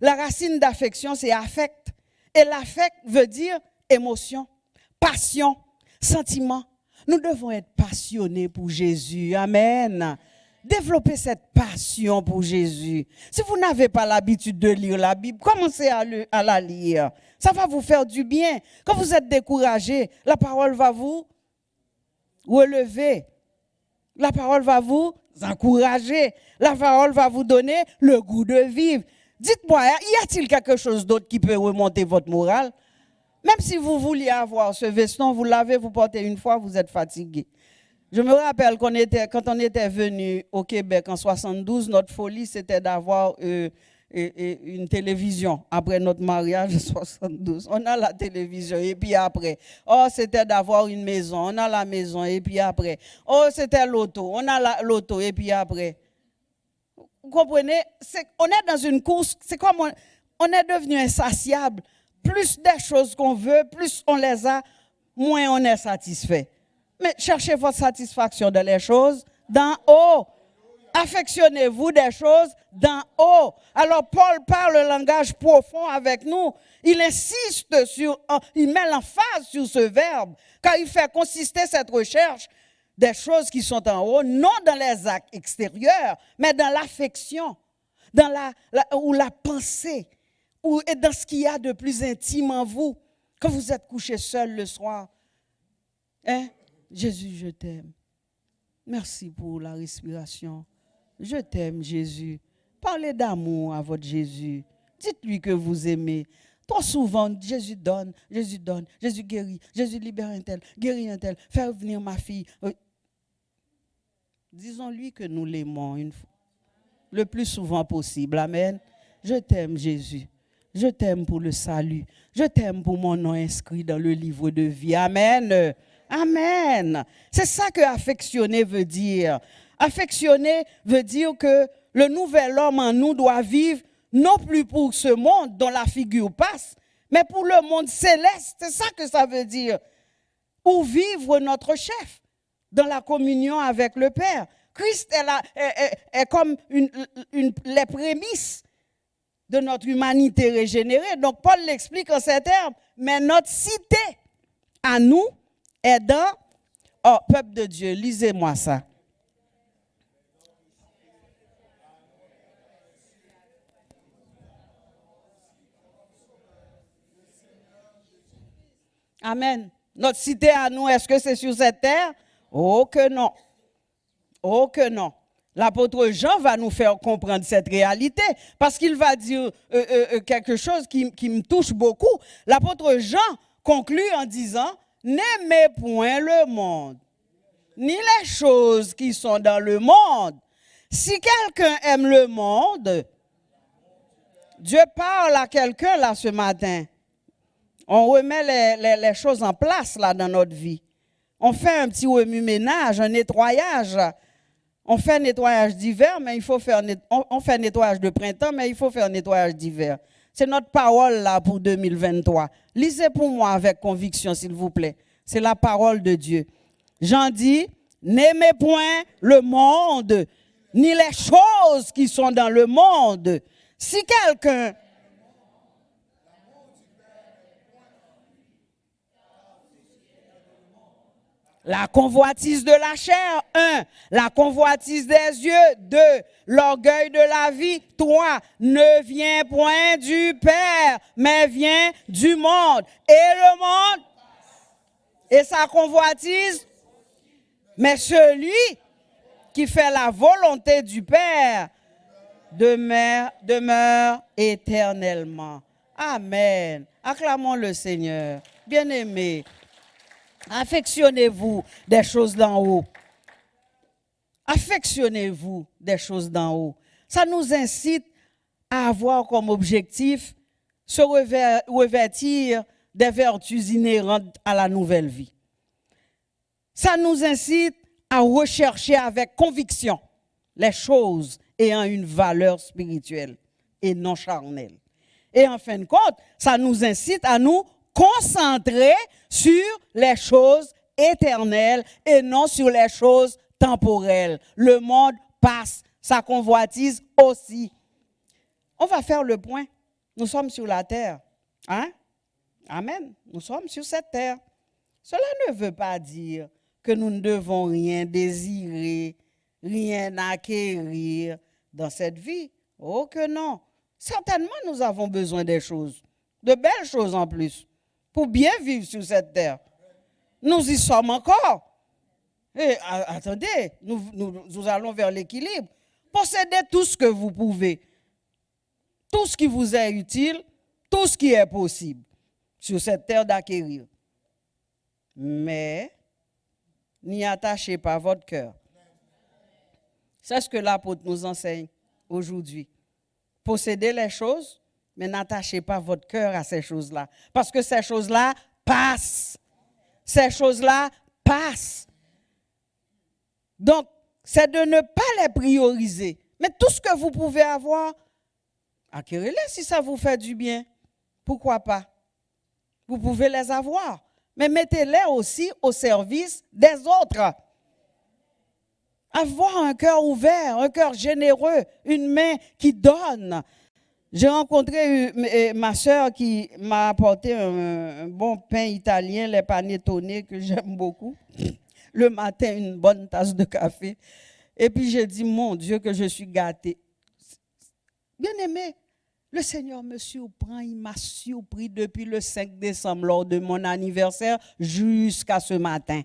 La racine d'affection, c'est affect. Et l'affect veut dire émotion, passion, sentiment. Nous devons être passionnés pour Jésus. Amen. Développez cette passion pour Jésus. Si vous n'avez pas l'habitude de lire la Bible, commencez à la lire. Ça va vous faire du bien. Quand vous êtes découragé, la parole va vous relever. La parole va vous encourager. La parole va vous donner le goût de vivre. Dites-moi, y a-t-il quelque chose d'autre qui peut remonter votre morale? Même si vous vouliez avoir ce veston, vous l'avez, vous portez une fois, vous êtes fatigué. Je me rappelle quand on était venu au Québec en 72, notre folie, c'était d'avoir une télévision. Après notre mariage en 72, on a la télévision. Et puis après, oh, c'était d'avoir une maison. On a la maison. Et puis après, oh, c'était l'auto. On a l'auto. Et puis après. Vous comprenez? On est dans une course. C'est comme on est devenu insatiable. Plus des choses qu'on veut, plus on les a, moins on est satisfait. Mais cherchez votre satisfaction dans les choses d'en haut. Affectionnez-vous des choses d'en haut. Alors Paul parle le langage profond avec nous. Il insiste il met l'emphase sur ce verbe, car il fait consister cette recherche des choses qui sont en haut, non dans les actes extérieurs, mais dans l'affection, dans la pensée, et dans ce qu'il y a de plus intime en vous. Quand vous êtes couché seul le soir, hein? Jésus, je t'aime. Merci pour la respiration. Je t'aime, Jésus. Parlez d'amour à votre Jésus. Dites-lui que vous aimez. Trop souvent, Jésus donne, Jésus guérit, Jésus libère un tel, guérit un tel, fait venir ma fille. Disons-lui que nous l'aimons le plus souvent possible. Amen. Je t'aime, Jésus. Je t'aime pour le salut. Je t'aime pour mon nom inscrit dans le livre de vie. Amen. Amen. C'est ça que affectionner veut dire. Affectionner veut dire que le nouvel homme en nous doit vivre non plus pour ce monde dont la figure passe, mais pour le monde céleste. C'est ça que ça veut dire. Où vivre notre chef dans la communion avec le Père. Christ est comme les prémices de notre humanité régénérée. Donc Paul l'explique en ces termes. Mais notre cité à nous est dans, oh, peuple de Dieu, lisez-moi ça. Amen. Notre cité à nous, est-ce que c'est sur cette terre? Oh que non. Oh que non. L'apôtre Jean va nous faire comprendre cette réalité parce qu'il va dire quelque chose qui me touche beaucoup. L'apôtre Jean conclut en disant, n'aimez point le monde, ni les choses qui sont dans le monde. Si quelqu'un aime le monde, Dieu parle à quelqu'un là ce matin. On remet les choses en place là dans notre vie. On fait un petit remue-ménage, un nettoyage. On fait un nettoyage d'hiver, mais il faut faire on fait un nettoyage de printemps, mais il faut faire un nettoyage d'hiver. C'est notre parole là pour 2023. Lisez pour moi avec conviction, s'il vous plaît. C'est la parole de Dieu. Jean dit, n'aimez point le monde, ni les choses qui sont dans le monde. Si quelqu'un... La convoitise de la chair, 1. La convoitise des yeux, 2. L'orgueil de la vie, 3. Ne vient point du Père, mais vient du monde. Et le monde, et sa convoitise, mais celui qui fait la volonté du Père demeure éternellement. Amen. Acclamons le Seigneur. Bien-aimés, affectionnez-vous des choses d'en haut. Affectionnez-vous des choses d'en haut. Ça nous incite à avoir comme objectif se revêtir des vertus inhérentes à la nouvelle vie. Ça nous incite à rechercher avec conviction les choses ayant une valeur spirituelle et non charnelle. Et en fin de compte, ça nous incite à nous concentrer sur les choses éternelles et non sur les choses temporelles. Le monde passe, sa convoitise aussi. On va faire le point. Nous sommes sur la terre. Hein? Amen. Nous sommes sur cette terre. Cela ne veut pas dire que nous ne devons rien désirer, rien acquérir dans cette vie. Oh que non. Certainement, nous avons besoin des choses, de belles choses en plus, pour bien vivre sur cette terre. Nous y sommes encore. Et attendez, nous allons vers l'équilibre. Possédez tout ce que vous pouvez, tout ce qui vous est utile, tout ce qui est possible sur cette terre d'acquérir. Mais n'y attachez pas votre cœur. C'est ce que l'apôtre nous enseigne aujourd'hui. Possédez les choses, mais n'attachez pas votre cœur à ces choses-là. Parce que ces choses-là passent. Ces choses-là passent. Donc, c'est de ne pas les prioriser. Mais tout ce que vous pouvez avoir, acquérez-les si ça vous fait du bien. Pourquoi pas? Vous pouvez les avoir. Mais mettez-les aussi au service des autres. Avoir un cœur ouvert, un cœur généreux, une main qui donne. J'ai rencontré ma soeur qui m'a apporté un bon pain italien, les panettone que j'aime beaucoup. Le matin, une bonne tasse de café. Et puis j'ai dit, mon Dieu, que je suis gâtée. Bien aimé, le Seigneur me surprend, il m'a surpris depuis le 5 décembre lors de mon anniversaire jusqu'à ce matin.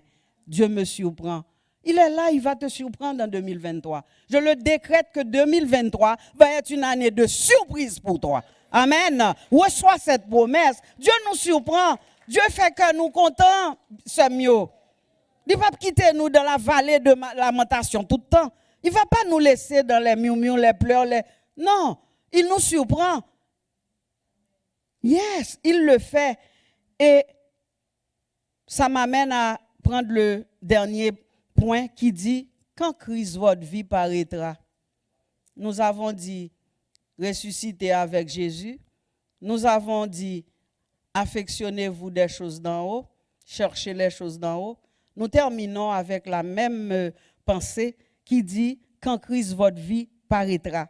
Dieu me surprend. Il est là, il va te surprendre en 2023. Je le décrète que 2023 va être une année de surprise pour toi. Amen. Reçois cette promesse. Dieu nous surprend. Dieu fait que nous contents, c'est mieux. Il ne va pas quitter nous dans la vallée de lamentation tout le temps. Il ne va pas nous laisser dans les miou-miou, les pleurs. Non, il nous surprend. Yes, il le fait. Et ça m'amène à prendre le dernier point qui dit, quand Christ votre vie paraîtra. Nous avons dit, ressuscitez avec Jésus. Nous avons dit, affectionnez-vous des choses d'en haut, cherchez les choses d'en haut. Nous terminons avec la même pensée qui dit, quand Christ votre vie paraîtra.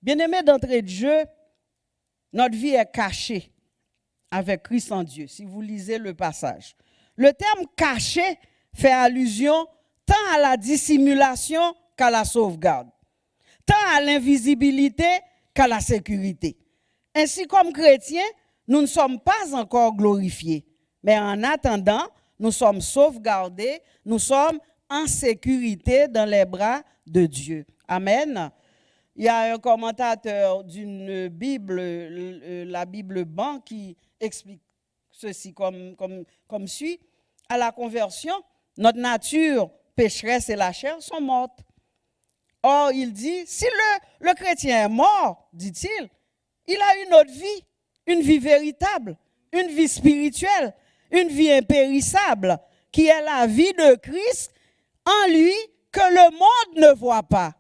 Bien-aimés d'entrée de jeu, notre vie est cachée avec Christ en Dieu, si vous lisez le passage. Le terme caché fait allusion tant à la dissimulation qu'à la sauvegarde, tant à l'invisibilité qu'à la sécurité. Ainsi, comme chrétiens, nous ne sommes pas encore glorifiés, mais en attendant, nous sommes sauvegardés, nous sommes en sécurité dans les bras de Dieu. Amen. Il y a un commentateur d'une Bible, la Bible Ban, qui explique ceci comme suit. À la conversion, notre nature pécheresse et la chair sont mortes. Or, il dit, si le chrétien est mort, dit-il, il a une autre vie, une vie véritable, une vie spirituelle, une vie impérissable, qui est la vie de Christ en lui que le monde ne voit pas.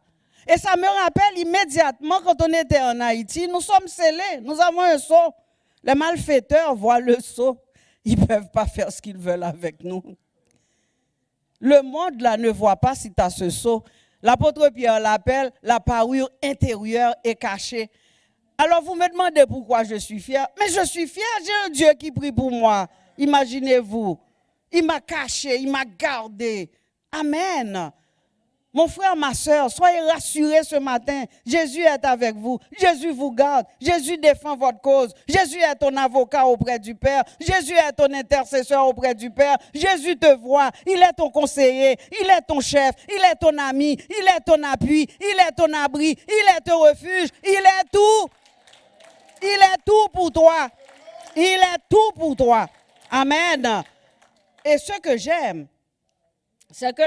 Et ça me rappelle immédiatement, quand on était en Haïti, nous sommes scellés, nous avons un sceau. Les malfaiteurs voient le sceau, ils ne peuvent pas faire ce qu'ils veulent avec nous. Le monde là ne voit pas si tu as ce sceau. L'apôtre Pierre l'appelle la parure intérieure et cachée. Alors vous me demandez pourquoi je suis fier. Mais je suis fier, j'ai un Dieu qui prie pour moi. Imaginez-vous, il m'a caché, il m'a gardé. Amen. Mon frère, ma soeur, soyez rassurés ce matin. Jésus est avec vous. Jésus vous garde. Jésus défend votre cause. Jésus est ton avocat auprès du Père. Jésus est ton intercesseur auprès du Père. Jésus te voit. Il est ton conseiller. Il est ton chef. Il est ton ami. Il est ton appui. Il est ton abri. Il est ton refuge. Il est tout. Il est tout pour toi. Il est tout pour toi. Amen. Et ce que j'aime, c'est que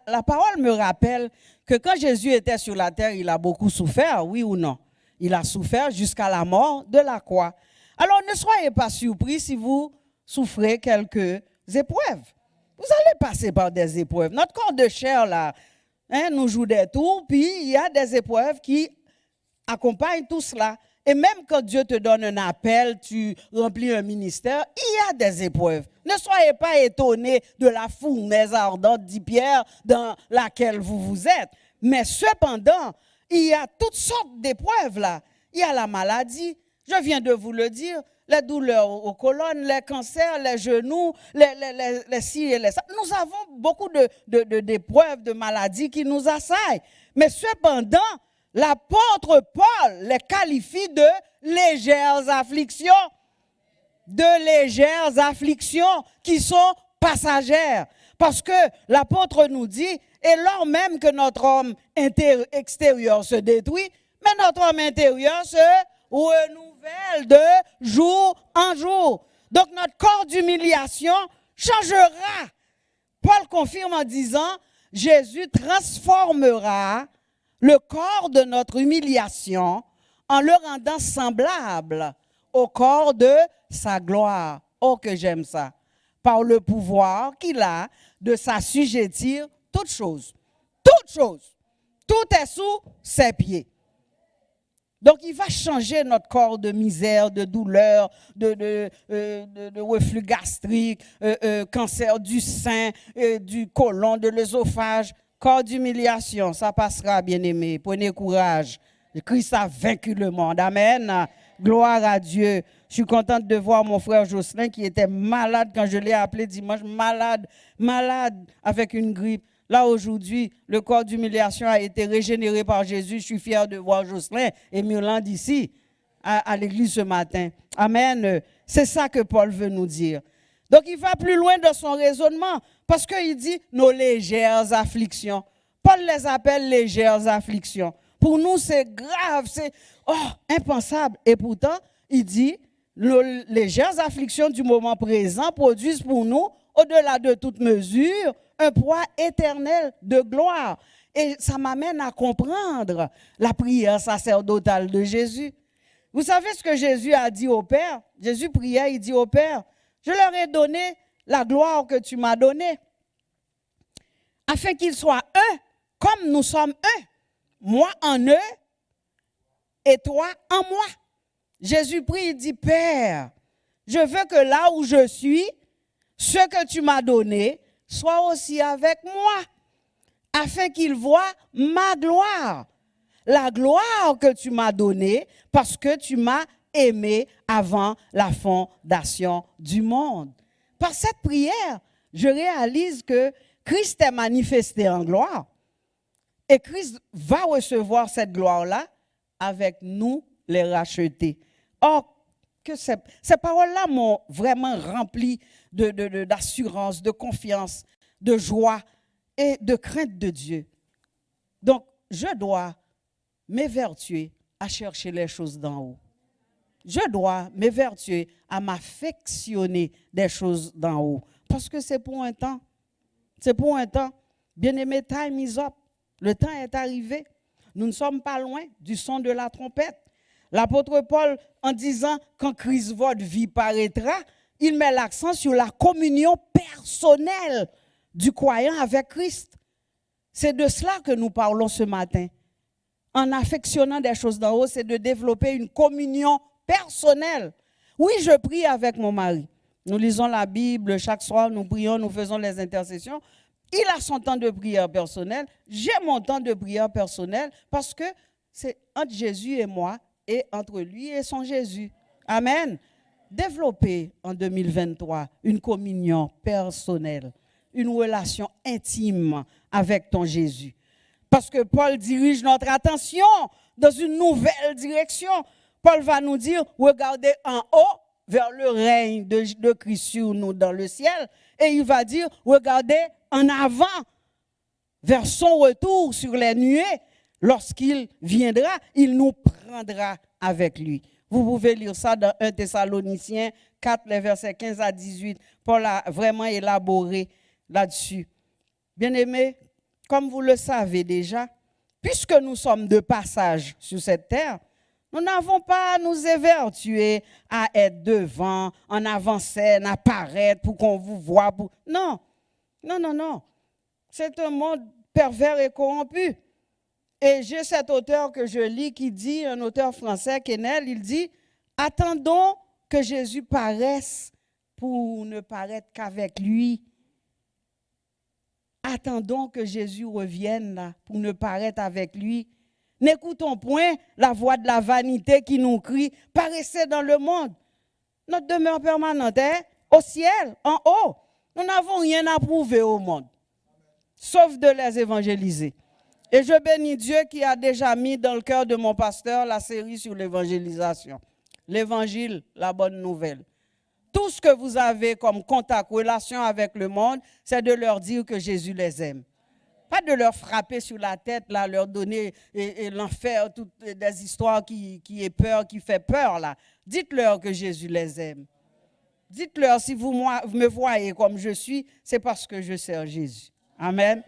la parole me rappelle que quand Jésus était sur la terre, il a beaucoup souffert, oui ou non? Il a souffert jusqu'à la mort de la croix. Alors ne soyez pas surpris si vous souffrez quelques épreuves. Vous allez passer par des épreuves. Notre corps de chair, là, nous joue des tours, puis il y a des épreuves qui accompagnent tout cela. Et même quand Dieu te donne un appel, tu remplis un ministère, il y a des épreuves. Ne soyez pas étonnés de la fournaise ardente, dit Pierre, dans laquelle vous êtes. Mais cependant, il y a toutes sortes d'épreuves là. Il y a la maladie, je viens de vous le dire, les douleurs aux colonnes, les cancers, les genoux, les ci et les ça. Nous avons beaucoup d'épreuves, de maladies qui nous assaillent. Mais cependant, l'apôtre Paul les qualifie de légères afflictions. De légères afflictions qui sont passagères. Parce que l'apôtre nous dit, et lors même que notre homme extérieur se détruit, mais notre homme intérieur se renouvelle de jour en jour. Donc notre corps d'humiliation changera Paul confirme en disant, Jésus transformera le corps de notre humiliation en le rendant semblable au corps de sa gloire. Oh, que j'aime ça. Par le pouvoir qu'il a de s'assujettir toutes choses. Toutes choses. Tout est sous ses pieds. Donc, il va changer notre corps de misère, de douleur, de reflux gastrique, cancer du sein, du côlon, de l'œsophage. Corps d'humiliation, ça passera, bien-aimé. Prenez courage. Christ a vaincu le monde. Amen. Gloire à Dieu. Je suis contente de voir mon frère Jocelyn qui était malade quand je l'ai appelé dimanche. Malade avec une grippe. Là, aujourd'hui, le corps d'humiliation a été régénéré par Jésus. Je suis fier de voir Jocelyn et Myrlande ici, à l'église ce matin. Amen. C'est ça que Paul veut nous dire. Donc, il va plus loin dans son raisonnement parce qu'il dit nos légères afflictions. Paul les appelle légères afflictions. Pour nous, c'est grave, c'est impensable. Et pourtant, il dit nos légères afflictions du moment présent produisent pour nous, au-delà de toute mesure, un poids éternel de gloire. Et ça m'amène à comprendre la prière sacerdotale de Jésus. Vous savez ce que Jésus a dit au Père? Jésus priait, il dit au Père, je leur ai donné la gloire que tu m'as donnée, afin qu'ils soient un, comme nous sommes un. Moi en eux et toi en moi. Jésus prie, il dit, Père, je veux que là où je suis, ce que tu m'as donné, soit aussi avec moi, afin qu'ils voient ma gloire. La gloire que tu m'as donnée parce que tu m'as aimé avant la fondation du monde. Par cette prière, je réalise que Christ est manifesté en gloire et Christ va recevoir cette gloire-là avec nous les rachetés. Or, que ces paroles-là m'ont vraiment rempli d'assurance, de confiance, de joie et de crainte de Dieu. Donc, je dois m'évertuer à chercher les choses d'en haut. Je dois m'évertuer à m'affectionner des choses d'en haut. Parce que c'est pour un temps. C'est pour un temps. Bien-aimé, time is up. Le temps est arrivé. Nous ne sommes pas loin du son de la trompette. L'apôtre Paul, en disant « quand Christ votre vie paraîtra », il met l'accent sur la communion personnelle du croyant avec Christ. C'est de cela que nous parlons ce matin. En affectionnant des choses d'en haut, c'est de développer une communion personnelle. Oui, je prie avec mon mari. Nous lisons la Bible, chaque soir nous prions, nous faisons les intercessions. Il a son temps de prière personnelle, j'ai mon temps de prière personnelle parce que c'est entre Jésus et moi et entre lui et son Jésus. Amen. Développer en 2023 une communion personnelle, une relation intime avec ton Jésus. Parce que Paul dirige notre attention dans une nouvelle direction. Paul va nous dire, regardez en haut vers le règne de Christ sur nous dans le ciel. Et il va dire, regardez en avant vers son retour sur les nuées. Lorsqu'il viendra, il nous prendra avec lui. Vous pouvez lire ça dans 1 Thessaloniciens 4, les versets 15 à 18. Paul a vraiment élaboré là-dessus. Bien-aimés, comme vous le savez déjà, puisque nous sommes de passage sur cette terre, nous n'avons pas à nous évertuer à être devant, en avant-scène, à paraître pour qu'on vous voie. Non, non, non, non. C'est un monde pervers et corrompu. Et j'ai cet auteur que je lis qui dit, un auteur français, Quesnel, il dit, attendons que Jésus paraisse pour ne paraître qu'avec lui. Attendons que Jésus revienne là pour ne paraître avec lui. N'écoutons point la voix de la vanité qui nous crie, paraissez dans le monde. Notre demeure permanente est au ciel, en haut. Nous n'avons rien à prouver au monde, sauf de les évangéliser. Et je bénis Dieu qui a déjà mis dans le cœur de mon pasteur la série sur l'évangélisation. L'évangile, la bonne nouvelle. Tout ce que vous avez comme contact, relation avec le monde, c'est de leur dire que Jésus les aime. Pas de leur frapper sur la tête, là, leur donner l'enfer, toutes des histoires qui est peur, qui fait peur. Là. Dites-leur que Jésus les aime. Dites-leur, si vous me voyez comme je suis, c'est parce que je sers Jésus. Amen.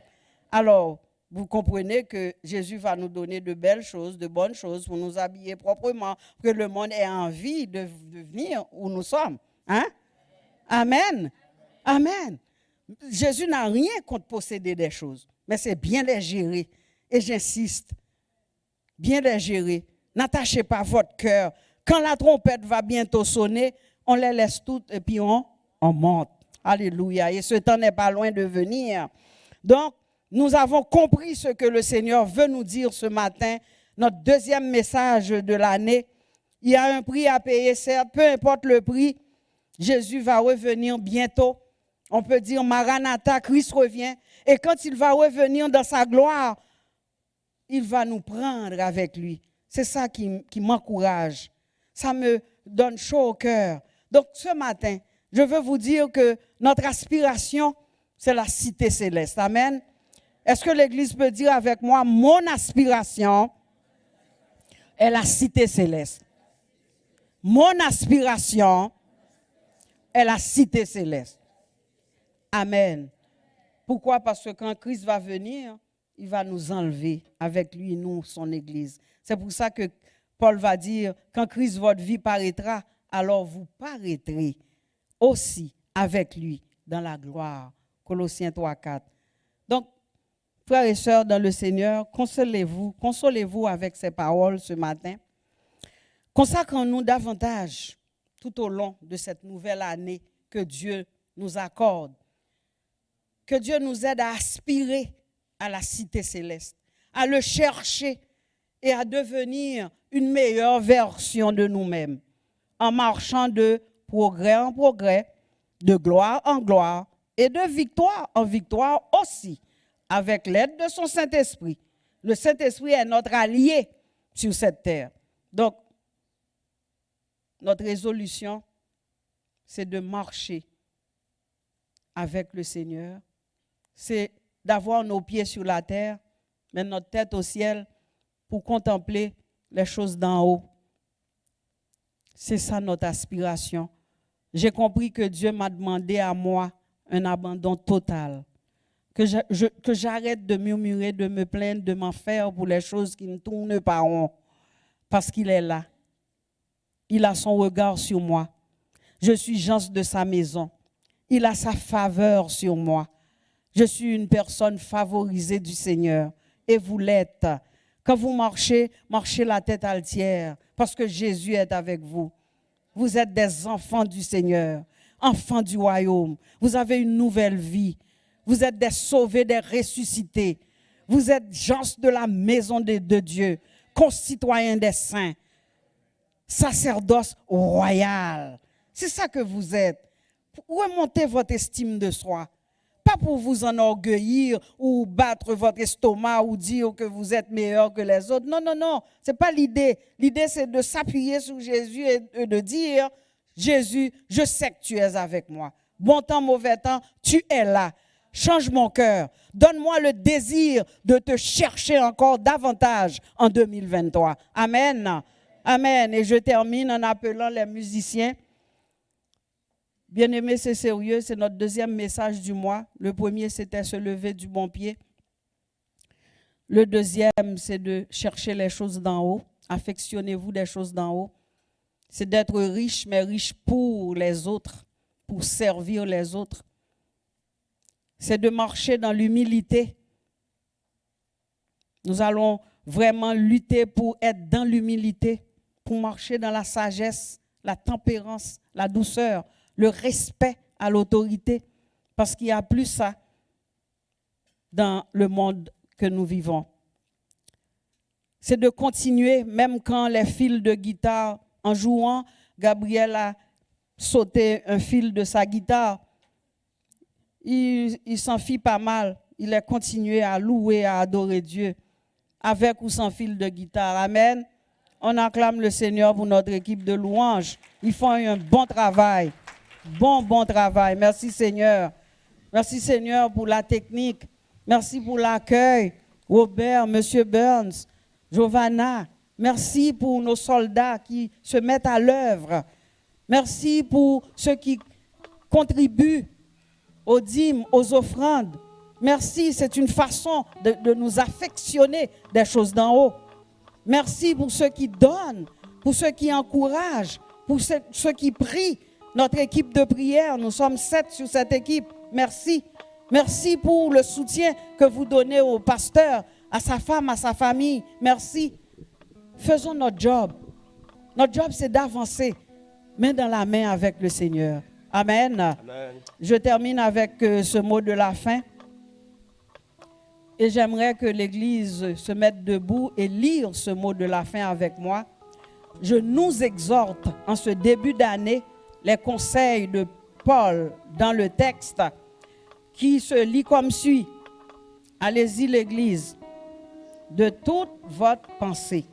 Alors, vous comprenez que Jésus va nous donner de belles choses, de bonnes choses pour nous habiller proprement, pour que le monde ait envie de venir où nous sommes. Hein? Amen. Amen. Jésus n'a rien contre posséder des choses, mais c'est bien les gérer. Et j'insiste, bien les gérer. N'attachez pas votre cœur. Quand la trompette va bientôt sonner, on les laisse toutes et puis on monte. Alléluia. Et ce temps n'est pas loin de venir. Donc, nous avons compris ce que le Seigneur veut nous dire ce matin. Notre deuxième message de l'année. Il y a un prix à payer, certes. Peu importe le prix, Jésus va revenir bientôt. On peut dire Maranatha, Christ revient. Et quand il va revenir dans sa gloire, il va nous prendre avec lui. C'est ça qui m'encourage. Ça me donne chaud au cœur. Donc ce matin, je veux vous dire que notre aspiration, c'est la cité céleste. Amen. Est-ce que l'Église peut dire avec moi, mon aspiration est la cité céleste? Mon aspiration est la cité céleste. Amen. Pourquoi? Parce que quand Christ va venir, il va nous enlever avec lui, nous, son Église. C'est pour ça que Paul va dire, quand Christ, votre vie paraîtra, alors vous paraîtrez aussi avec lui dans la gloire. Colossiens 3:4. Donc, frères et sœurs dans le Seigneur, consolez-vous avec ces paroles ce matin. Consacrons-nous davantage tout au long de cette nouvelle année que Dieu nous accorde. Que Dieu nous aide à aspirer à la cité céleste, à le chercher et à devenir une meilleure version de nous-mêmes, en marchant de progrès en progrès, de gloire en gloire et de victoire en victoire aussi, avec l'aide de son Saint-Esprit. Le Saint-Esprit est notre allié sur cette terre. Donc, notre résolution, c'est de marcher avec le Seigneur. C'est d'avoir nos pieds sur la terre, mais notre tête au ciel pour contempler les choses d'en haut. C'est ça notre aspiration. J'ai compris que Dieu m'a demandé à moi un abandon total. Que j'arrête de murmurer, de me plaindre, de m'en faire pour les choses qui ne tournent pas rond. Parce qu'il est là. Il a son regard sur moi. Je suis gens de sa maison. Il a sa faveur sur moi. Je suis une personne favorisée du Seigneur. Et vous l'êtes. Quand vous marchez, marchez la tête altière. Parce que Jésus est avec vous. Vous êtes des enfants du Seigneur. Enfants du royaume. Vous avez une nouvelle vie. Vous êtes des sauvés, des ressuscités. Vous êtes gens de la maison de Dieu. Concitoyens des saints. Sacerdoce royal. C'est ça que vous êtes. Remontez votre estime de soi. Pas pour vous enorgueillir ou battre votre estomac ou dire que vous êtes meilleur que les autres. Non, non, non. Ce n'est pas l'idée. L'idée, c'est de s'appuyer sur Jésus et de dire, Jésus, je sais que tu es avec moi. Bon temps, mauvais temps, tu es là. Change mon cœur. Donne-moi le désir de te chercher encore davantage en 2023. Amen. Amen. Et je termine en appelant les musiciens. Bien-aimés, c'est sérieux, c'est notre deuxième message du mois. Le premier, c'était se lever du bon pied. Le deuxième, c'est de chercher les choses d'en haut. Affectionnez-vous des choses d'en haut. C'est d'être riche, mais riche pour les autres, pour servir les autres. C'est de marcher dans l'humilité. Nous allons vraiment lutter pour être dans l'humilité, pour marcher dans la sagesse, la tempérance, la douceur, le respect à l'autorité, parce qu'il n'y a plus ça dans le monde que nous vivons. C'est de continuer, même quand les fils de guitare, en jouant, Gabriel a sauté un fil de sa guitare. Il s'en fit pas mal. Il a continué à louer, à adorer Dieu, avec ou sans fil de guitare. Amen. On acclame le Seigneur pour notre équipe de louanges. Ils font un bon travail. Bon travail. Merci Seigneur. Merci Seigneur pour la technique. Merci pour l'accueil. Robert, Monsieur Burns, Giovanna. Merci pour nos soldats qui se mettent à l'œuvre. Merci pour ceux qui contribuent aux dîmes, aux offrandes. Merci, c'est une façon de nous affectionner des choses d'en haut. Merci pour ceux qui donnent, pour ceux qui encouragent, pour ceux qui prient. Notre équipe de prière, nous sommes 7 sur cette équipe. Merci. Merci pour le soutien que vous donnez au pasteur, à sa femme, à sa famille. Merci. Faisons notre job. Notre job, c'est d'avancer, main dans la main avec le Seigneur. Amen. Amen. Je termine avec ce mot de la fin. Et j'aimerais que l'Église se mette debout et lire ce mot de la fin avec moi. Je nous exhorte en ce début d'année les conseils de Paul dans le texte qui se lit comme suit. Allez-y l'Église, de toute votre pensée.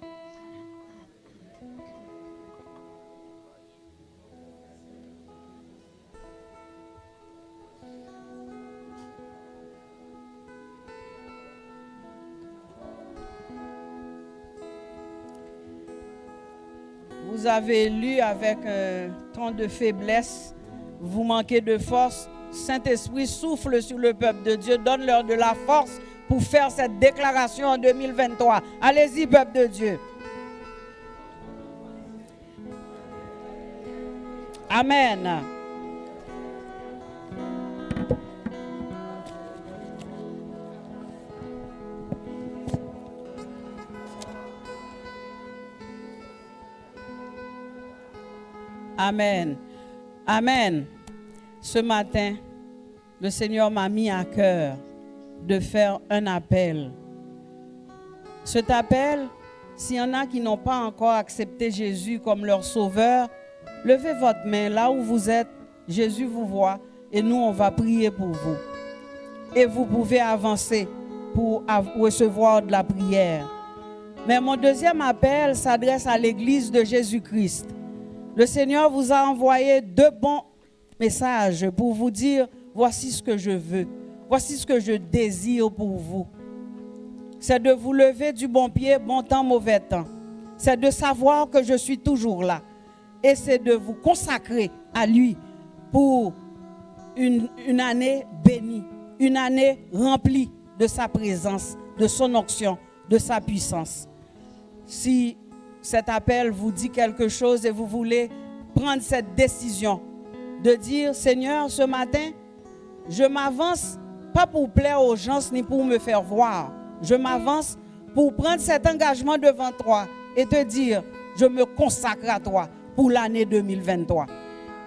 Vous avez lu avec un ton de faiblesse, vous manquez de force. Saint-Esprit souffle sur le peuple de Dieu, donne-leur de la force pour faire cette déclaration en 2023. Allez-y, peuple de Dieu. Amen. Amen. Amen. Ce matin, le Seigneur m'a mis à cœur de faire un appel. Cet appel, s'il y en a qui n'ont pas encore accepté Jésus comme leur sauveur, levez votre main là où vous êtes. Jésus vous voit et nous, on va prier pour vous. Et vous pouvez avancer pour recevoir de la prière. Mais mon deuxième appel s'adresse à l'Église de Jésus-Christ. Le Seigneur vous a envoyé 2 bons messages pour vous dire, voici ce que je veux, voici ce que je désire pour vous. C'est de vous lever du bon pied, bon temps, mauvais temps. C'est de savoir que je suis toujours là. Et c'est de vous consacrer à lui pour une année bénie, une année remplie de sa présence, de son onction, de sa puissance. Si cet appel vous dit quelque chose et vous voulez prendre cette décision de dire, Seigneur, ce matin, je m'avance pas pour plaire aux gens ni pour me faire voir. Je m'avance pour prendre cet engagement devant toi et te dire, je me consacre à toi pour l'année 2023.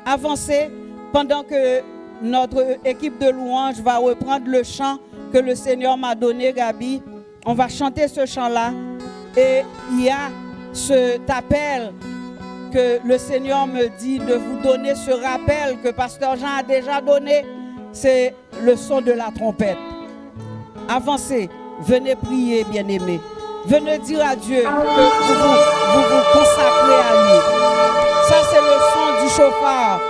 Avancez pendant que notre équipe de louanges va reprendre le chant que le Seigneur m'a donné, Gabi. On va chanter ce chant-là et il y a cet appel que le Seigneur me dit de vous donner, ce rappel que Pasteur Jean a déjà donné, c'est le son de la trompette. Avancez, venez prier, bien-aimés. Venez dire à Dieu que vous vous consacrez à lui. Ça, c'est le son du chauffard,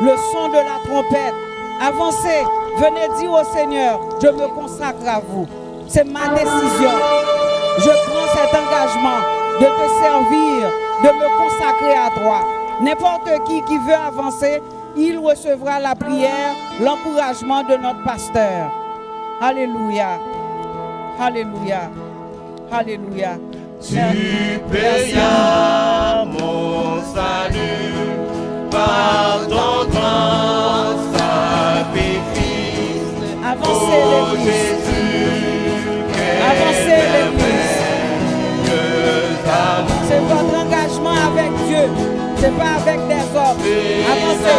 le son de la trompette. Avancez, venez dire au Seigneur, je me consacre à vous. C'est ma décision. Je prends cet engagement de te servir, de me consacrer à toi. N'importe qui veut avancer, il recevra la prière, l'encouragement de notre pasteur. Alléluia. Alléluia. Alléluia. Tu payas mon salut par ton grand sacrifice. Avancez l'Église. Avancez l'Église. C'est votre engagement avec Dieu. C'est pas avec des hommes. Avancez.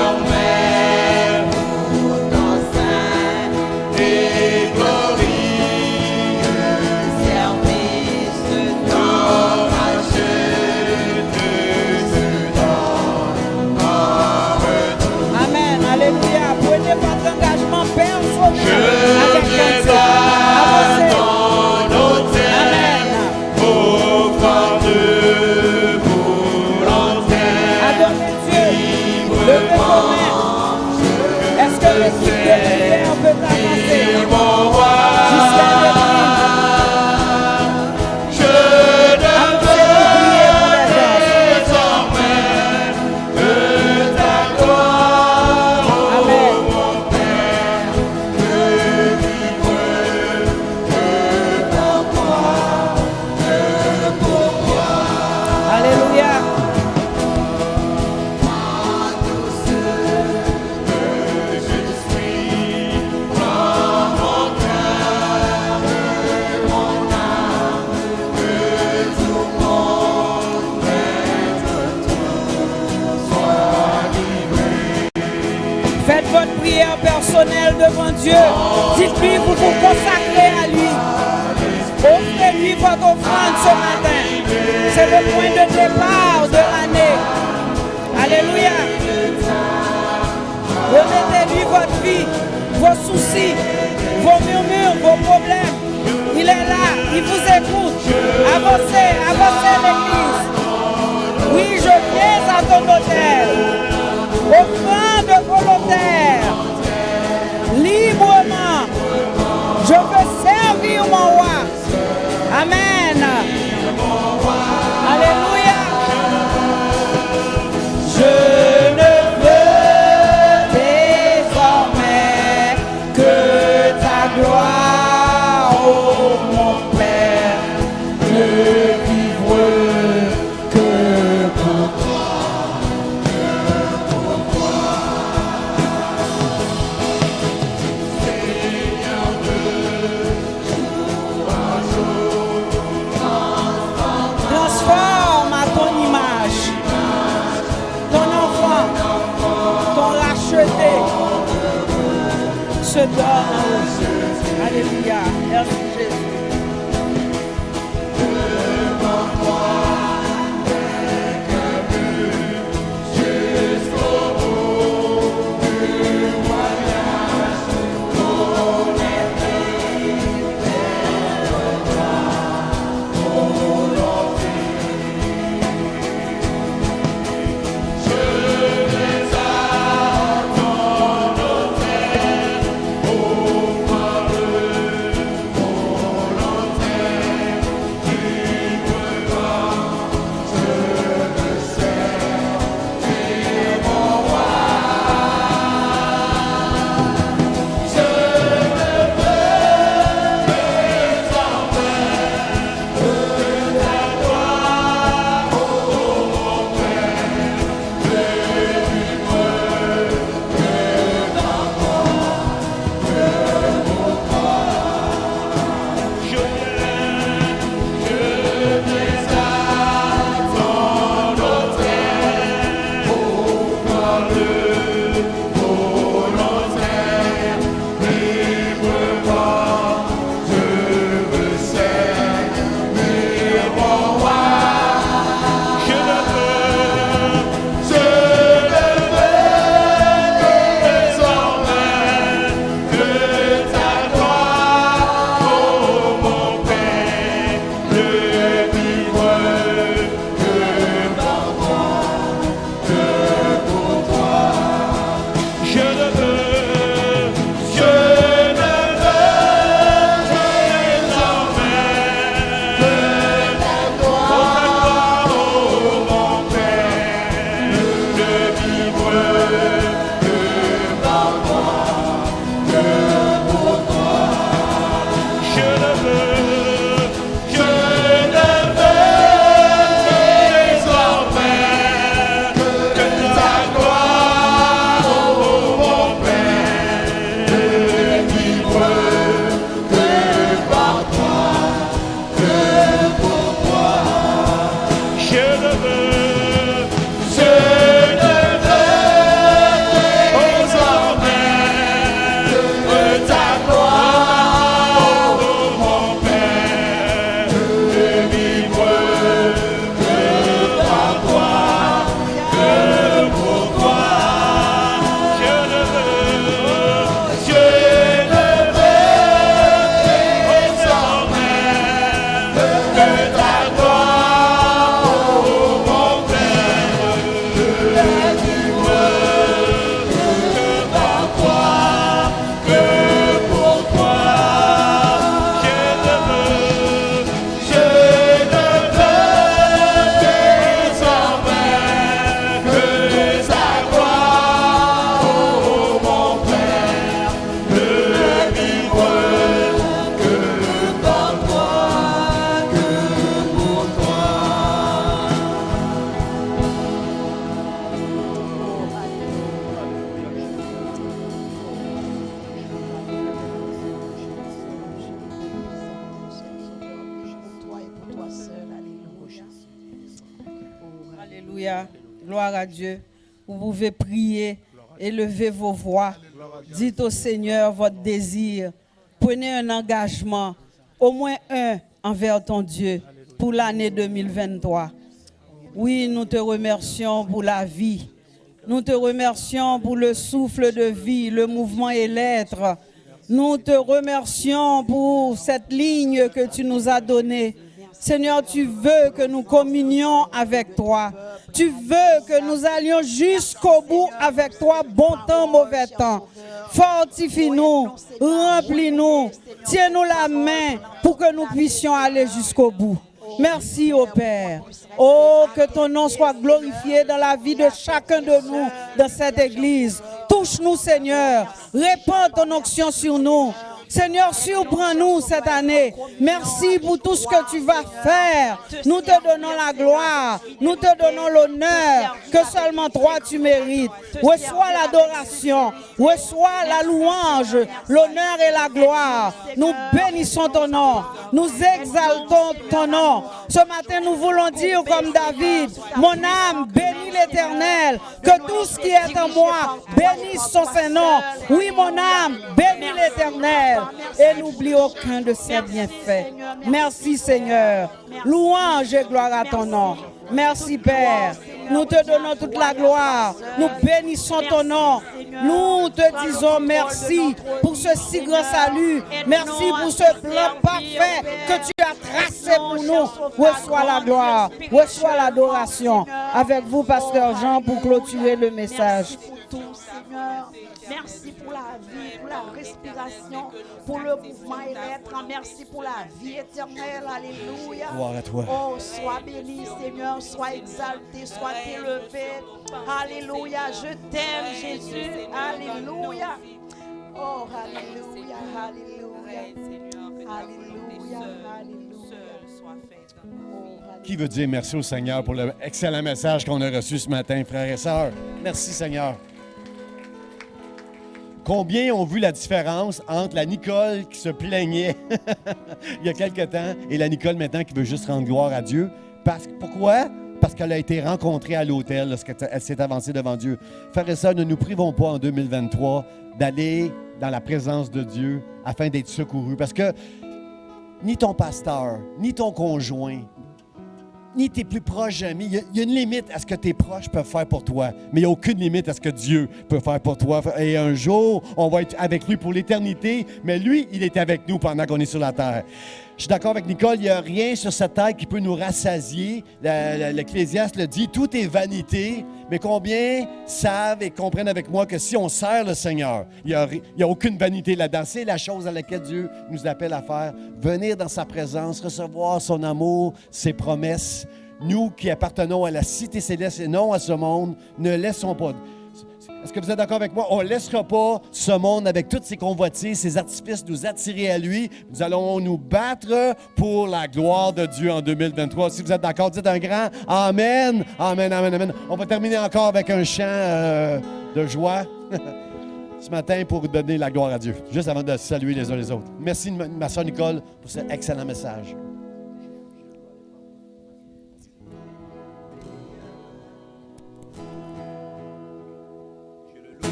Amen. Alléluia. Prenez votre engagement personnel avec Dieu. Avancez. Adorez Dieu. Levez vos mains. personnel devant Dieu. Dites-lui, vous vous consacrez à lui. Offrez-lui votre offrande ce matin. C'est le point de départ de l'année. Alléluia. Remettez-lui votre vie, vos soucis, vos murmures, vos problèmes. Il est là, il vous écoute. Avancez, avancez l'église. Oui, je viens à ton autel. Offrande volontaire. Librement. Je veux servir mon roi. Amen. Alléluia. Je ne veux désormais que ta gloire, oh mon Père, ne vivre que pour toi. Transforme à ton image ton enfant, ton racheté se donne. Alléluia. Merci Jésus. Alléluia. Gloire à Dieu. Vous pouvez prier, élever vos voix Dites au Seigneur votre désir. Prenez un engagement, au moins un, envers ton Dieu pour l'année 2023. Oui, nous te remercions pour la vie. Nous te remercions pour le souffle de vie, le mouvement et l'être. Nous te remercions pour cette ligne que tu nous as donnée. Seigneur, tu veux que nous communions avec toi. Tu veux que nous allions jusqu'au bout avec toi, bon temps, mauvais temps. Fortifie-nous, remplis-nous, tiens-nous la main pour que nous puissions aller jusqu'au bout. Merci, ô Père. Oh, que ton nom soit glorifié dans la vie de chacun de nous dans cette église. Touche-nous, Seigneur. Répands ton onction sur nous. Seigneur, surprends-nous cette année. Merci pour tout ce que tu vas faire. Nous te donnons la gloire. Nous te donnons l'honneur que seulement toi tu mérites. Reçois l'adoration. Reçois la louange, l'honneur et la gloire. Nous bénissons ton nom. Nous exaltons ton nom. Ce matin, nous voulons dire comme David, mon âme bénit l'Éternel. Que tout ce qui est en moi bénisse son Saint-Nom. Oui, mon âme bénit l'Éternel. Et n'oublie aucun de ses bienfaits. Merci Seigneur. Louange et gloire à ton nom. Merci Père. Nous te donnons toute la gloire. Nous bénissons ton nom. Nous te disons merci pour ce si grand salut. Merci pour ce plan parfait que tu as tracé pour nous. Reçois la gloire. Reçois l'adoration. Avec vous, Pasteur Jean, pour clôturer le message. Seigneur, merci pour la vie, pour la respiration, pour le mouvement et l'être. Merci pour la vie éternelle. Alléluia. Gloire à toi. Oh, sois béni, Seigneur, sois exalté, sois élevé. Alléluia. Je t'aime, Jésus. Alléluia. Oh, alléluia, alléluia. Alléluia, alléluia. Qui veut dire merci au Seigneur pour l'excellent message qu'on a reçu ce matin, frères et sœurs? Merci, Seigneur. Combien ont vu la différence entre la Nicole qui se plaignait il y a quelque temps et la Nicole maintenant qui veut juste rendre gloire à Dieu? Pourquoi? Parce qu'elle a été rencontrée à l'autel lorsqu'elle s'est avancée devant Dieu. Frères et sœurs, ne nous privons pas en 2023 d'aller dans la présence de Dieu afin d'être secourus. Parce que ni ton pasteur, ni ton conjoint, ni tes plus proches amis. Il y a une limite à ce que tes proches peuvent faire pour toi, mais il n'y a aucune limite à ce que Dieu peut faire pour toi. Et un jour, on va être avec lui pour l'éternité, mais lui, il est avec nous pendant qu'on est sur la terre. Je suis d'accord avec Nicole, il n'y a rien sur cette terre qui peut nous rassasier. L'Ecclésiaste le dit, tout est vanité, mais combien savent et comprennent avec moi que si on sert le Seigneur, il n'y a aucune vanité là-dedans. C'est la chose à laquelle Dieu nous appelle à faire. Venir dans sa présence, recevoir son amour, ses promesses. Nous qui appartenons à la cité céleste et non à ce monde, ne laissons pas... Est-ce que vous êtes d'accord avec moi? On ne laissera pas ce monde avec toutes ses convoitises, ses artifices nous attirer à lui. Nous allons nous battre pour la gloire de Dieu en 2023. Si vous êtes d'accord, dites un grand Amen. Amen, amen, amen. On va terminer encore avec un chant de joie ce matin pour donner la gloire à Dieu. Juste avant de saluer les uns les autres. Merci, ma soeur Nicole, pour cet excellent message.